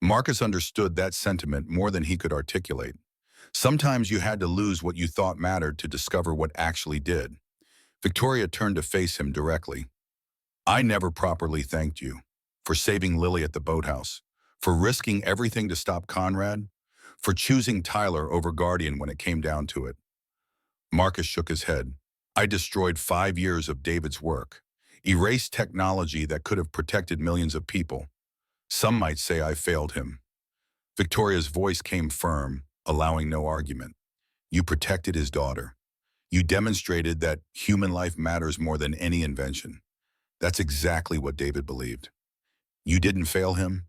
Marcus understood that sentiment more than he could articulate. Sometimes you had to lose what you thought mattered to discover what actually did. Victoria turned to face him directly. I never properly thanked you for saving Lily at the boathouse, for risking everything to stop Conrad, for choosing Tyler over Guardian when it came down to it. Marcus shook his head. I destroyed 5 years of David's work, erased technology that could have protected millions of people. Some might say I failed him. Victoria's voice came firm, allowing no argument. You protected his daughter. You demonstrated that human life matters more than any invention. That's exactly what David believed. You didn't fail him.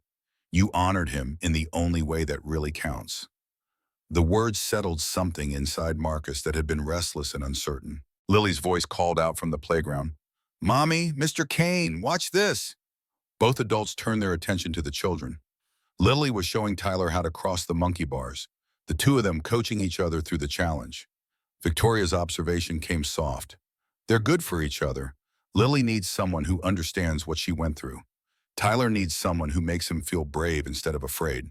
You honored him in the only way that really counts. The words settled something inside Marcus that had been restless and uncertain. Lily's voice called out from the playground. Mommy, Mr. Kane, watch this. Both adults turned their attention to the children. Lily was showing Tyler how to cross the monkey bars, the two of them coaching each other through the challenge. Victoria's observation came soft. They're good for each other. Lily needs someone who understands what she went through. Tyler needs someone who makes him feel brave instead of afraid.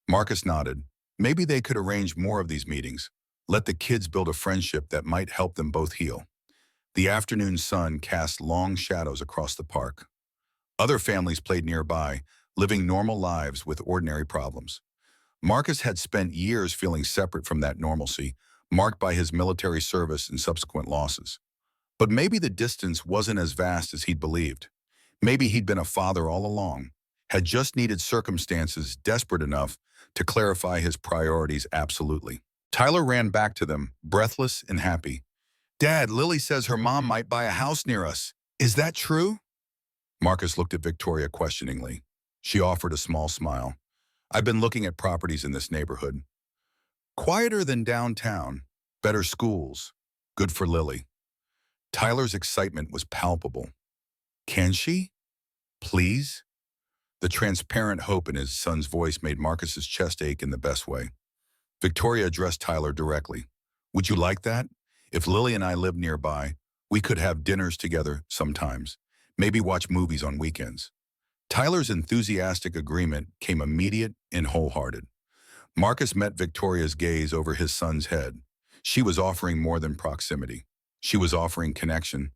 Marcus nodded. Maybe they could arrange more of these meetings. Let the kids build a friendship that might help them both heal. The afternoon sun cast long shadows across the park. Other families played nearby, living normal lives with ordinary problems. Marcus had spent years feeling separate from that normalcy, marked by his military service and subsequent losses. But maybe the distance wasn't as vast as he'd believed. Maybe he'd been a father all along, had just needed circumstances desperate enough to clarify his priorities absolutely. Tyler ran back to them, breathless and happy. Dad, Lily says her mom might buy a house near us. Is that true? Marcus looked at Victoria questioningly. She offered a small smile. I've been looking at properties in this neighborhood. Quieter than downtown, better schools, good for Lily. Tyler's excitement was palpable. Can she? Please? The transparent hope in his son's voice made Marcus's chest ache in the best way. Victoria addressed Tyler directly. Would you like that? If Lily and I lived nearby, we could have dinners together sometimes. Maybe watch movies on weekends. Tyler's enthusiastic agreement came immediate and wholehearted. Marcus met Victoria's gaze over his son's head. She was offering more than proximity. She was offering connection,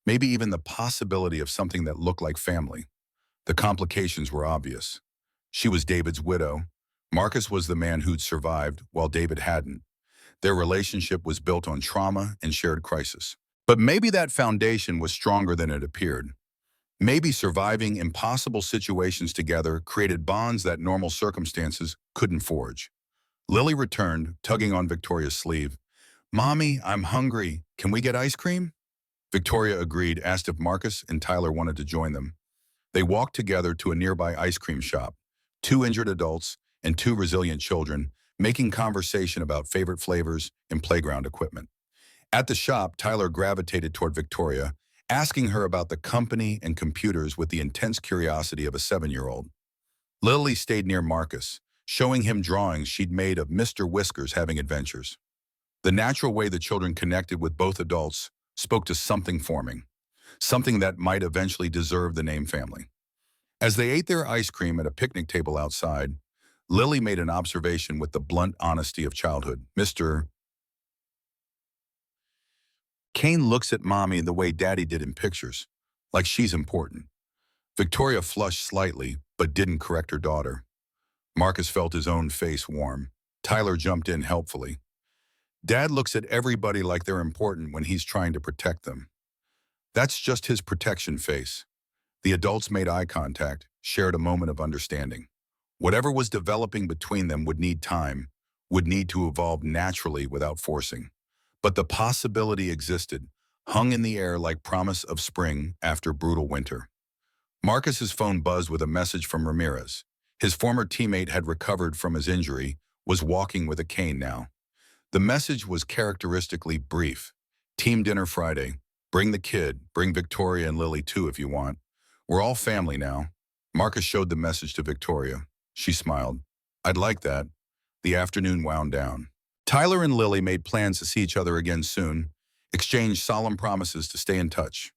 maybe even the possibility of something that looked like family. The complications were obvious. She was David's widow. Marcus was the man who'd survived, while David hadn't. Their relationship was built on trauma and shared crisis. But maybe that foundation was stronger than it appeared. Maybe surviving impossible situations together created bonds that normal circumstances couldn't forge. Lily returned, tugging on Victoria's sleeve. Mommy, I'm hungry. Can we get ice cream? Victoria agreed, asked if Marcus and Tyler wanted to join them. They walked together to a nearby ice cream shop. Two injured adults and two resilient children, making conversation about favorite flavors and playground equipment. At the shop, Tyler gravitated toward Victoria, asking her about the company and computers with the intense curiosity of a 7-year-old. Lily stayed near Marcus, showing him drawings she'd made of Mr. Whiskers having adventures. The natural way the children connected with both adults spoke to something forming, something that might eventually deserve the name family. As they ate their ice cream at a picnic table outside, Lily made an observation with the blunt honesty of childhood. Mr. Kane looks at Mommy the way Daddy did in pictures, like she's important. Victoria flushed slightly, but didn't correct her daughter. Marcus felt his own face warm. Tyler jumped in helpfully. Dad looks at everybody like they're important when he's trying to protect them. That's just his protection face. The adults made eye contact, shared a moment of understanding. Whatever was developing between them would need time, would need to evolve naturally without forcing. But the possibility existed, hung in the air like promise of spring after brutal winter. Marcus's phone buzzed with a message from Ramirez. His former teammate had recovered from his injury, was walking with a cane now. The message was characteristically brief. Team dinner Friday. Bring the kid. Bring Victoria and Lily too if you want. We're all family now. Marcus showed the message to Victoria. She smiled. I'd like that. The afternoon wound down. Tyler and Lily made plans to see each other again soon, exchanged solemn promises to stay in touch.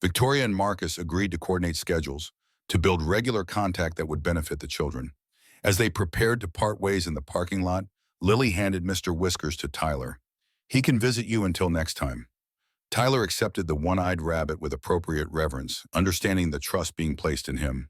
Victoria and Marcus agreed to coordinate schedules, to build regular contact that would benefit the children. As they prepared to part ways in the parking lot, Lily handed Mr. Whiskers to Tyler. He can visit you until next time. Tyler accepted the one-eyed rabbit with appropriate reverence, understanding the trust being placed in him.